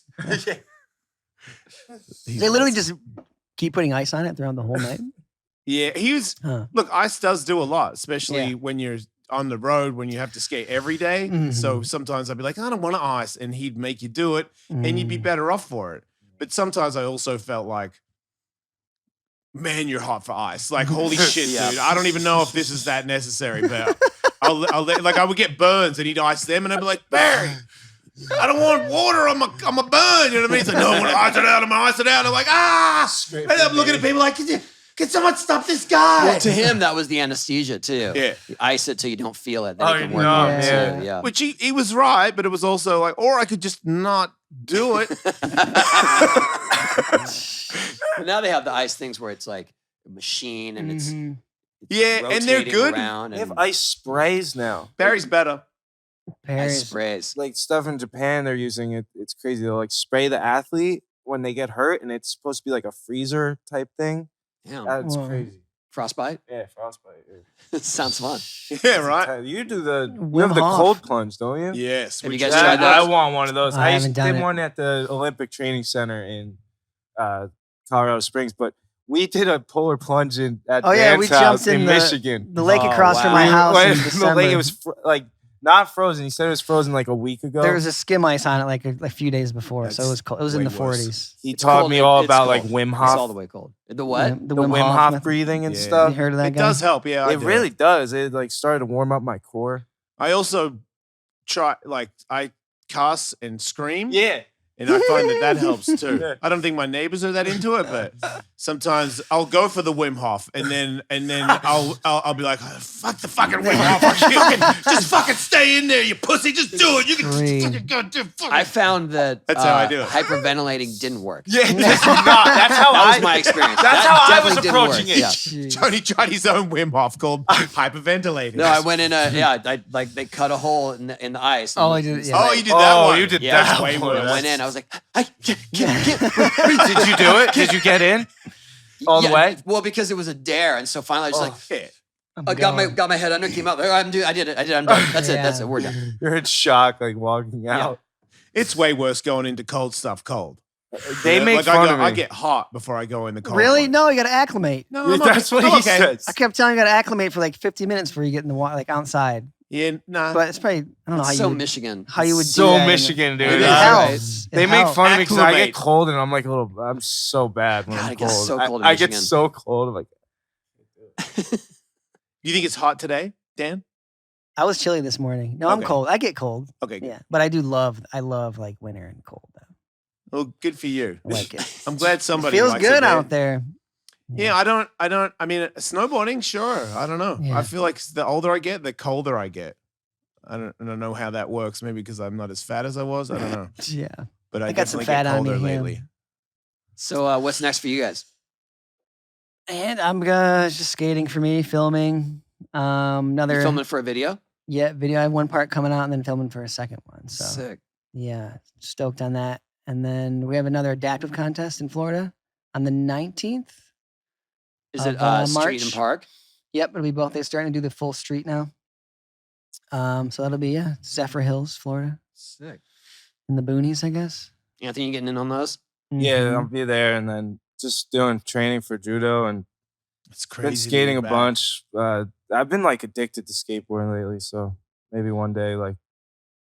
[SPEAKER 7] They literally just keep putting ice on it throughout the whole night.
[SPEAKER 5] Yeah, he was.
[SPEAKER 7] Huh.
[SPEAKER 5] Look, ice does do a lot, especially
[SPEAKER 7] Yeah.
[SPEAKER 5] when you're on the road, when you have to skate every day.
[SPEAKER 7] Mhm.
[SPEAKER 5] So sometimes I'd be like, I don't want to ice, and he'd make you do it, and you'd be better off for it. But sometimes I also felt like, man, you're hot for ice. Like, holy shit,
[SPEAKER 6] Yeah.
[SPEAKER 5] dude. I don't even know if this is that necessary, but I would get burns, and he'd ice them, and I'd be like, Barry, I don't want water on my burn. You know what I mean? He's like, no, I want to ice it out. I'm gonna ice it out. I'm like, and I'm looking at people like, can someone stop this guy?
[SPEAKER 6] Well, to him, that was the anesthesia too.
[SPEAKER 5] Yeah.
[SPEAKER 6] You ice it till you don't feel it. Then
[SPEAKER 4] Oh,
[SPEAKER 6] it can work
[SPEAKER 4] no,
[SPEAKER 6] on it,
[SPEAKER 7] man.
[SPEAKER 6] too, yeah.
[SPEAKER 5] Which he was right, but it was also like, or I could just not do it.
[SPEAKER 6] But now they have the ice things where it's like a machine and it's
[SPEAKER 5] Yeah, and they're
[SPEAKER 6] rotating
[SPEAKER 5] good.
[SPEAKER 6] around
[SPEAKER 4] They have
[SPEAKER 6] and
[SPEAKER 4] ice sprays now.
[SPEAKER 5] Barry's better.
[SPEAKER 6] ice
[SPEAKER 7] Paris.
[SPEAKER 6] sprays.
[SPEAKER 4] Like stuff in Japan, they're using it. It's crazy. They'll like spray the athlete when they get hurt, and it's supposed to be like a freezer type thing.
[SPEAKER 6] Damn.
[SPEAKER 4] That's
[SPEAKER 7] Whoa.
[SPEAKER 4] crazy.
[SPEAKER 6] Frostbite?
[SPEAKER 4] Yeah, frostbite.
[SPEAKER 6] Sounds fun.
[SPEAKER 5] Yeah, right.
[SPEAKER 4] You do you
[SPEAKER 7] Wim
[SPEAKER 4] have the
[SPEAKER 7] Hof.
[SPEAKER 4] cold plunge, don't you?
[SPEAKER 5] Yes.
[SPEAKER 6] Have
[SPEAKER 5] we
[SPEAKER 6] you guys
[SPEAKER 5] just-
[SPEAKER 6] tried
[SPEAKER 4] I
[SPEAKER 6] those?
[SPEAKER 4] want one of those.
[SPEAKER 7] I
[SPEAKER 4] I
[SPEAKER 7] haven't done
[SPEAKER 4] did
[SPEAKER 7] it.
[SPEAKER 4] one at the Olympic Training Center in Colorado Springs, but we did a polar plunge at
[SPEAKER 7] Oh, yeah,
[SPEAKER 4] Dan's
[SPEAKER 7] we
[SPEAKER 4] house
[SPEAKER 7] jumped in the-
[SPEAKER 4] Michigan.
[SPEAKER 7] The lake
[SPEAKER 6] Oh,
[SPEAKER 7] across from
[SPEAKER 6] wow.
[SPEAKER 7] my house in
[SPEAKER 4] When
[SPEAKER 7] December.
[SPEAKER 4] the lake, it was like not frozen. He said it was frozen like a week ago.
[SPEAKER 7] There was a skim ice on it like a few days before, so it
[SPEAKER 5] That's
[SPEAKER 7] was cold. It was in
[SPEAKER 5] way
[SPEAKER 7] the
[SPEAKER 5] worse.
[SPEAKER 7] 40s.
[SPEAKER 4] he
[SPEAKER 6] It's
[SPEAKER 4] taught
[SPEAKER 6] cold.
[SPEAKER 4] me all
[SPEAKER 6] It's
[SPEAKER 4] about like
[SPEAKER 6] cold.
[SPEAKER 4] Wim
[SPEAKER 6] It's
[SPEAKER 4] Hof,
[SPEAKER 6] all the way cold. The what?
[SPEAKER 7] The
[SPEAKER 4] the Wim Hof
[SPEAKER 7] method.
[SPEAKER 4] breathing and
[SPEAKER 5] Yeah.
[SPEAKER 7] You
[SPEAKER 4] stuff.
[SPEAKER 7] heard of that
[SPEAKER 5] It
[SPEAKER 7] guy?
[SPEAKER 5] does help. Yeah, I
[SPEAKER 4] It
[SPEAKER 5] do.
[SPEAKER 4] really does. It like started to warm up my core.
[SPEAKER 5] I also try, like, I cuss and scream.
[SPEAKER 4] Yeah.
[SPEAKER 5] And I find that helps too.
[SPEAKER 4] Yeah.
[SPEAKER 5] I don't think my neighbors are that into it, but sometimes I'll go for the Wim Hof, and then I'll be like, oh, fuck the fucking Wim Hof. Just fucking stay in there, you pussy. Just do it. You can
[SPEAKER 7] Great.
[SPEAKER 5] fucking go do.
[SPEAKER 6] I found that
[SPEAKER 5] That's how I do it.
[SPEAKER 6] hyperventilating didn't work.
[SPEAKER 4] Yeah, that's not. That's how
[SPEAKER 6] That was my experience.
[SPEAKER 4] That's
[SPEAKER 6] That
[SPEAKER 4] how I was
[SPEAKER 6] definitely didn't
[SPEAKER 4] approaching
[SPEAKER 6] work.
[SPEAKER 4] it.
[SPEAKER 6] Yeah.
[SPEAKER 5] Tony tried his own Wim Hof called hyperventilating.
[SPEAKER 6] No, I went in they cut a hole in the ice.
[SPEAKER 7] Oh,
[SPEAKER 6] and
[SPEAKER 7] I did.
[SPEAKER 6] it's
[SPEAKER 7] Yeah.
[SPEAKER 5] Oh,
[SPEAKER 6] like-
[SPEAKER 5] you did that
[SPEAKER 4] Oh,
[SPEAKER 5] one.
[SPEAKER 4] you did
[SPEAKER 6] Yeah,
[SPEAKER 4] that
[SPEAKER 5] way
[SPEAKER 4] one.
[SPEAKER 5] worse.
[SPEAKER 6] I went in. I was like, I can't.
[SPEAKER 4] Did you do it? Did you get in all the
[SPEAKER 6] Yeah,
[SPEAKER 4] way?
[SPEAKER 6] Well, because it was a dare, and so finally I was like,
[SPEAKER 5] Yeah.
[SPEAKER 6] I got my head under, came out. I did it. I'm done. That's it. That's it. We're done.
[SPEAKER 4] You're in shock, like walking out.
[SPEAKER 5] It's way worse going into cold stuff cold.
[SPEAKER 4] They
[SPEAKER 5] Yeah,
[SPEAKER 4] make
[SPEAKER 5] like
[SPEAKER 4] fun
[SPEAKER 5] I
[SPEAKER 4] of me.
[SPEAKER 5] I get hot before I go in the cold.
[SPEAKER 7] Really?
[SPEAKER 5] one.
[SPEAKER 7] No, you got to acclimate.
[SPEAKER 5] No, I'm
[SPEAKER 4] That's
[SPEAKER 5] okay.
[SPEAKER 4] what
[SPEAKER 5] I'm
[SPEAKER 4] he
[SPEAKER 5] okay.
[SPEAKER 4] says.
[SPEAKER 7] I kept telling you got to acclimate for like 50 minutes before you get in the water, like outside.
[SPEAKER 5] Yeah, nah.
[SPEAKER 7] But it's probably I don't know
[SPEAKER 6] It's
[SPEAKER 7] how
[SPEAKER 6] so
[SPEAKER 7] you
[SPEAKER 6] Michigan.
[SPEAKER 7] how you would do
[SPEAKER 4] So
[SPEAKER 7] that in the-
[SPEAKER 4] Michigan, dude.
[SPEAKER 7] It
[SPEAKER 6] It is,
[SPEAKER 7] helps.
[SPEAKER 4] They
[SPEAKER 7] It
[SPEAKER 4] make
[SPEAKER 7] helps.
[SPEAKER 4] fun of me because I
[SPEAKER 5] Acclimate.
[SPEAKER 4] get cold and I'm like a little. I'm so bad when
[SPEAKER 6] God,
[SPEAKER 4] I'm
[SPEAKER 6] it gets
[SPEAKER 4] cold.
[SPEAKER 6] so cold in
[SPEAKER 4] I get
[SPEAKER 6] Michigan.
[SPEAKER 4] so cold. I'm like,
[SPEAKER 5] You think it's hot today, Dan?
[SPEAKER 7] I was chilly this morning. No, I'm
[SPEAKER 5] Okay.
[SPEAKER 7] cold. I get cold.
[SPEAKER 5] Okay, good.
[SPEAKER 7] Yeah, but I love like winter and cold. Though.
[SPEAKER 5] Well, good for you.
[SPEAKER 7] I like it.
[SPEAKER 5] I'm glad somebody
[SPEAKER 7] Feels
[SPEAKER 5] likes
[SPEAKER 7] good
[SPEAKER 5] it, man.
[SPEAKER 7] out there.
[SPEAKER 5] Yeah, I mean, snowboarding, sure. I don't know.
[SPEAKER 7] Yeah.
[SPEAKER 5] I feel like the older I get, the colder I get. I don't know how that works. Maybe because I'm not as fat as I was. I don't know.
[SPEAKER 7] Yeah.
[SPEAKER 5] But I
[SPEAKER 7] got some
[SPEAKER 5] definitely
[SPEAKER 7] fat
[SPEAKER 5] get
[SPEAKER 7] on me,
[SPEAKER 5] colder
[SPEAKER 7] yeah.
[SPEAKER 5] lately.
[SPEAKER 6] So what's next for you guys?
[SPEAKER 7] And I'm just skating for me, filming.
[SPEAKER 6] You
[SPEAKER 7] Another
[SPEAKER 6] filming for a video?
[SPEAKER 7] video. I have one part coming out and then filming for a second one. So
[SPEAKER 6] Sick.
[SPEAKER 7] yeah, stoked on that. And then we have another adaptive contest in Florida on the 19th.
[SPEAKER 6] Is
[SPEAKER 7] Of,
[SPEAKER 6] it street
[SPEAKER 7] March.
[SPEAKER 6] and park?
[SPEAKER 7] Yep, it'll be both. They're starting to do the full street now. So that'll be Zephyr Hills, Florida,
[SPEAKER 6] Sick.
[SPEAKER 7] in the boonies, I guess.
[SPEAKER 6] Anthony, you getting in on those?
[SPEAKER 4] yeah,
[SPEAKER 7] Mhm.
[SPEAKER 4] I'll be there, and then just doing training for judo and
[SPEAKER 5] It's crazy.
[SPEAKER 4] been
[SPEAKER 5] to
[SPEAKER 4] skating
[SPEAKER 5] be
[SPEAKER 4] a
[SPEAKER 5] back.
[SPEAKER 4] bunch. I've been like addicted to skateboarding lately, so maybe one day, like,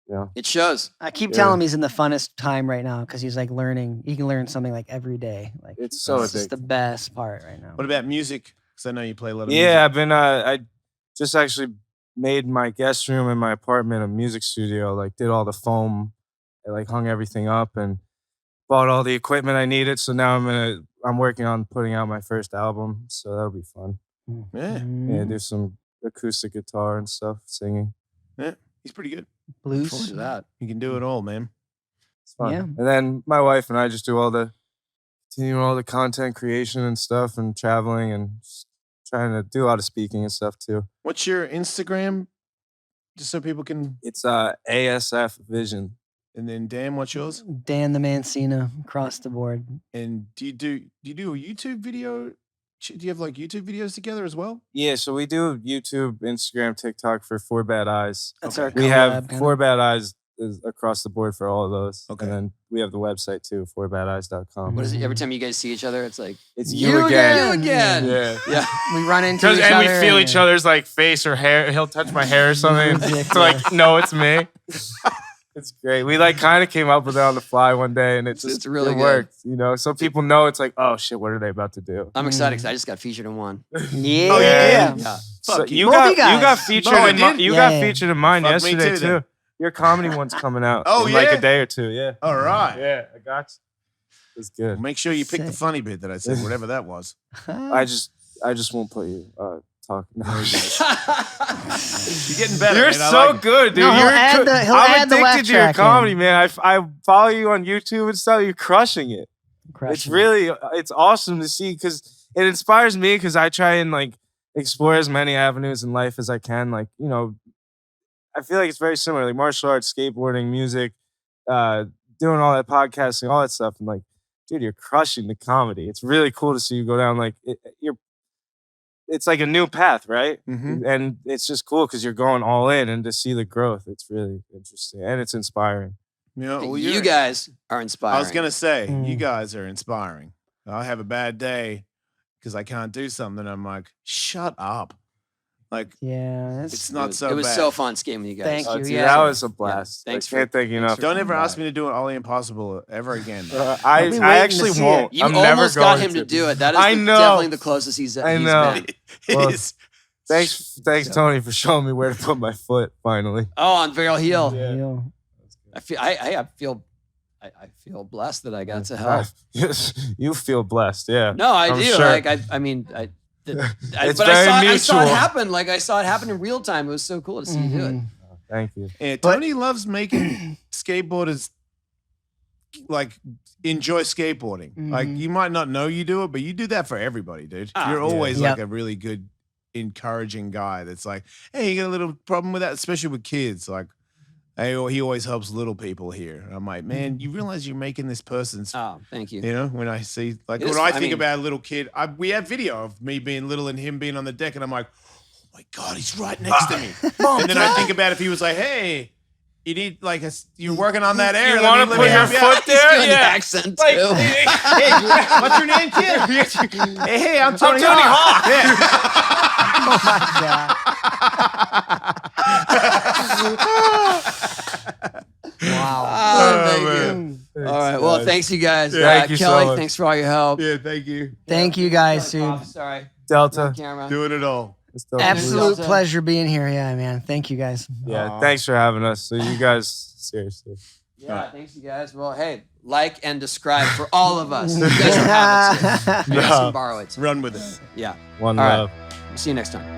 [SPEAKER 4] you know.
[SPEAKER 6] It shows.
[SPEAKER 7] I keep telling him he's in the funnest time right now because he's like learning. He can learn something like every day. Like
[SPEAKER 4] It's so
[SPEAKER 7] this is the
[SPEAKER 4] addicting.
[SPEAKER 7] best part right now.
[SPEAKER 5] What about music? Because I know you play a lot of music.
[SPEAKER 4] Yeah, I've been. I just actually made my guest room in my apartment a music studio. Like, did all the foam, I like hung everything up, and bought all the equipment I needed. So now I'm working on putting out my first album. So that'll be fun.
[SPEAKER 5] Yeah.
[SPEAKER 4] Yeah, do some acoustic guitar and stuff, singing.
[SPEAKER 5] Yeah. He's pretty good.
[SPEAKER 7] Blues.
[SPEAKER 6] Forward to that.
[SPEAKER 5] He can do it all, man.
[SPEAKER 4] It's fun.
[SPEAKER 7] Yeah.
[SPEAKER 4] And then my wife and I just do all the content creation and stuff, and traveling, and just trying to do a lot of speaking and stuff too.
[SPEAKER 5] What's your Instagram? Just so people can.
[SPEAKER 4] It's ASF Vision.
[SPEAKER 5] And then Dan, what's yours?
[SPEAKER 7] Dan the Mancina across the board.
[SPEAKER 5] And do you do a YouTube video? Do you have like YouTube videos together as well?
[SPEAKER 4] Yeah, so we do YouTube, Instagram, TikTok for 4 Bad Eyes.
[SPEAKER 7] That's our
[SPEAKER 4] We
[SPEAKER 7] collab,
[SPEAKER 4] have
[SPEAKER 7] kinda.
[SPEAKER 4] 4 Bad Eyes is across the board for all of those.
[SPEAKER 5] Okay.
[SPEAKER 4] And then we have the website too, 4badeyes.com.
[SPEAKER 6] What is it? Every time you guys see each other, it's like,
[SPEAKER 4] It's
[SPEAKER 7] You
[SPEAKER 4] you again.
[SPEAKER 6] you again.
[SPEAKER 4] Yeah.
[SPEAKER 6] Yeah.
[SPEAKER 7] We run into each
[SPEAKER 4] And
[SPEAKER 7] other.
[SPEAKER 4] we feel each other's like face or hair. He'll touch my hair or something
[SPEAKER 7] Ridiculous.
[SPEAKER 4] to like know it's me. It's great. We like kind of came up with it on the fly one day, and it's
[SPEAKER 6] really good.
[SPEAKER 4] worked. You know, so people know it's like, oh shit, what are they about to do?
[SPEAKER 6] I'm excited because I just got featured in one.
[SPEAKER 7] Yeah.
[SPEAKER 5] Oh, you did?
[SPEAKER 6] Yeah.
[SPEAKER 4] So
[SPEAKER 5] Fuck
[SPEAKER 4] you
[SPEAKER 7] Both
[SPEAKER 4] got
[SPEAKER 7] you guys.
[SPEAKER 4] you got featured
[SPEAKER 5] Oh, I
[SPEAKER 4] in
[SPEAKER 5] did?
[SPEAKER 4] you
[SPEAKER 7] Yeah,
[SPEAKER 4] got
[SPEAKER 7] yeah.
[SPEAKER 4] featured in mine
[SPEAKER 5] Fuck me
[SPEAKER 4] yesterday
[SPEAKER 5] too, then.
[SPEAKER 4] too. Your comedy one's coming out.
[SPEAKER 5] Oh,
[SPEAKER 4] in like
[SPEAKER 5] yeah?
[SPEAKER 4] a day or two. Yeah.
[SPEAKER 5] All right.
[SPEAKER 4] Yeah, I got you. It's good.
[SPEAKER 5] Make sure you pick the
[SPEAKER 7] Sick.
[SPEAKER 5] funny bit that I said, whatever that was.
[SPEAKER 4] I just won't put you talking. No,
[SPEAKER 5] You're getting better.
[SPEAKER 4] You're
[SPEAKER 5] man. I
[SPEAKER 4] so
[SPEAKER 5] like it.
[SPEAKER 4] good, dude.
[SPEAKER 7] No, he'll
[SPEAKER 4] You're
[SPEAKER 7] add the- he'll
[SPEAKER 4] I'm
[SPEAKER 7] add the laugh
[SPEAKER 4] addicted to your
[SPEAKER 7] track in.
[SPEAKER 4] comedy, man. I follow you on YouTube and stuff. You're crushing it. It's really it's awesome to see because it inspires me because I try and like explore as many avenues in life as I can. Like, you know, I feel like it's very similar, like martial arts, skateboarding, music, doing all that podcasting, all that stuff. And like, dude, you're crushing the comedy. It's really cool to see you go down like it's like a new path, right?
[SPEAKER 5] Mhm.
[SPEAKER 4] And it's just cool because you're going all in, and to see the growth, it's really interesting and it's inspiring.
[SPEAKER 5] Yeah, well,
[SPEAKER 6] You
[SPEAKER 5] you're-
[SPEAKER 6] guys are inspiring.
[SPEAKER 5] I was gonna say, you
[SPEAKER 7] Mm.
[SPEAKER 5] guys are inspiring. I have a bad day because I can't do something. I'm like, shut up. Like,
[SPEAKER 7] Yeah.
[SPEAKER 5] it's not so
[SPEAKER 6] It was
[SPEAKER 5] bad.
[SPEAKER 6] so fun skating with you guys.
[SPEAKER 7] Thank you.
[SPEAKER 4] Dude,
[SPEAKER 7] Yeah.
[SPEAKER 4] that was a blast.
[SPEAKER 6] Yeah, thanks
[SPEAKER 4] I can't thank you enough.
[SPEAKER 5] Don't ever ask me to do an Ollie Impossible ever again.
[SPEAKER 4] I
[SPEAKER 7] I'll be waiting
[SPEAKER 4] actually
[SPEAKER 7] to see
[SPEAKER 4] won't.
[SPEAKER 6] You
[SPEAKER 4] I'm
[SPEAKER 6] almost
[SPEAKER 4] never
[SPEAKER 6] got
[SPEAKER 4] going
[SPEAKER 6] him to do it. That is
[SPEAKER 4] I know.
[SPEAKER 6] definitely the closest he's
[SPEAKER 4] I
[SPEAKER 6] he's
[SPEAKER 4] know.
[SPEAKER 6] been.
[SPEAKER 4] Well,
[SPEAKER 5] It is.
[SPEAKER 4] Thanks, Tony, for showing me where to put my foot. Finally.
[SPEAKER 6] Oh, on Braille heel.
[SPEAKER 7] Yeah.
[SPEAKER 6] I feel blessed that I got to help.
[SPEAKER 4] Yes, you feel blessed, yeah.
[SPEAKER 6] No, I
[SPEAKER 4] I'm
[SPEAKER 6] do.
[SPEAKER 4] sure.
[SPEAKER 6] Like I
[SPEAKER 4] It's
[SPEAKER 6] but
[SPEAKER 4] very
[SPEAKER 6] I saw it
[SPEAKER 4] mutual.
[SPEAKER 6] happen. Like I saw it happen in real time. It was so cool to see you do it.
[SPEAKER 7] Mhm.
[SPEAKER 4] Thank you.
[SPEAKER 5] Yeah, Tony loves making skateboarders like enjoy skateboarding. Like
[SPEAKER 7] Mhm.
[SPEAKER 5] you might not know you do it, but you do that for everybody, dude.
[SPEAKER 6] Ah,
[SPEAKER 5] You're always
[SPEAKER 7] yeah.
[SPEAKER 5] like a really good, encouraging guy. That's like, hey, you got a little problem with that, especially with kids. Like, he always helps little people here. And I'm like, man, you realize you're making this person's.
[SPEAKER 6] Oh, thank you.
[SPEAKER 5] You know, when I see, like,
[SPEAKER 6] It
[SPEAKER 5] when
[SPEAKER 6] is-
[SPEAKER 5] I
[SPEAKER 6] I
[SPEAKER 5] think
[SPEAKER 6] mean-
[SPEAKER 5] about a little kid, we have video of me being little and him being on the deck, and I'm like, oh my God, he's right next to me. And then I think about if he was like, hey, you need, like, you're working on that air.
[SPEAKER 4] You
[SPEAKER 5] let me-
[SPEAKER 4] want to
[SPEAKER 5] let
[SPEAKER 4] put
[SPEAKER 5] me
[SPEAKER 4] your
[SPEAKER 5] help you out."
[SPEAKER 4] foot there?
[SPEAKER 6] Doing the
[SPEAKER 4] Yeah.
[SPEAKER 6] accent
[SPEAKER 4] Like,
[SPEAKER 6] too.
[SPEAKER 5] Hey, what's your name, kid? Hey, I'm Tony,
[SPEAKER 4] Tony
[SPEAKER 5] Hawk.
[SPEAKER 7] Oh my God. Wow.
[SPEAKER 6] Oh, thank
[SPEAKER 5] man.
[SPEAKER 6] you. All right. Well, thanks you guys.
[SPEAKER 4] Thank you so
[SPEAKER 6] Kelly,
[SPEAKER 4] much.
[SPEAKER 6] thanks for all your help.
[SPEAKER 5] Yeah, thank you.
[SPEAKER 7] Thank you guys, dude.
[SPEAKER 6] Oh, sorry.
[SPEAKER 4] Delta.
[SPEAKER 6] Camera.
[SPEAKER 5] Doing it all.
[SPEAKER 4] It's Delta.
[SPEAKER 7] Absolute
[SPEAKER 6] Delta.
[SPEAKER 7] pleasure being here. Yeah, man. Thank you guys.
[SPEAKER 4] Yeah,
[SPEAKER 5] Aw.
[SPEAKER 4] thanks for having us. So you guys, seriously.
[SPEAKER 6] Yeah, thanks you guys. Well, hey, like and describe for all of us. You guys don't have it too. You guys can borrow it.
[SPEAKER 5] Run with it.
[SPEAKER 6] Yeah.
[SPEAKER 4] One
[SPEAKER 6] All right.
[SPEAKER 4] love.
[SPEAKER 6] See you next time.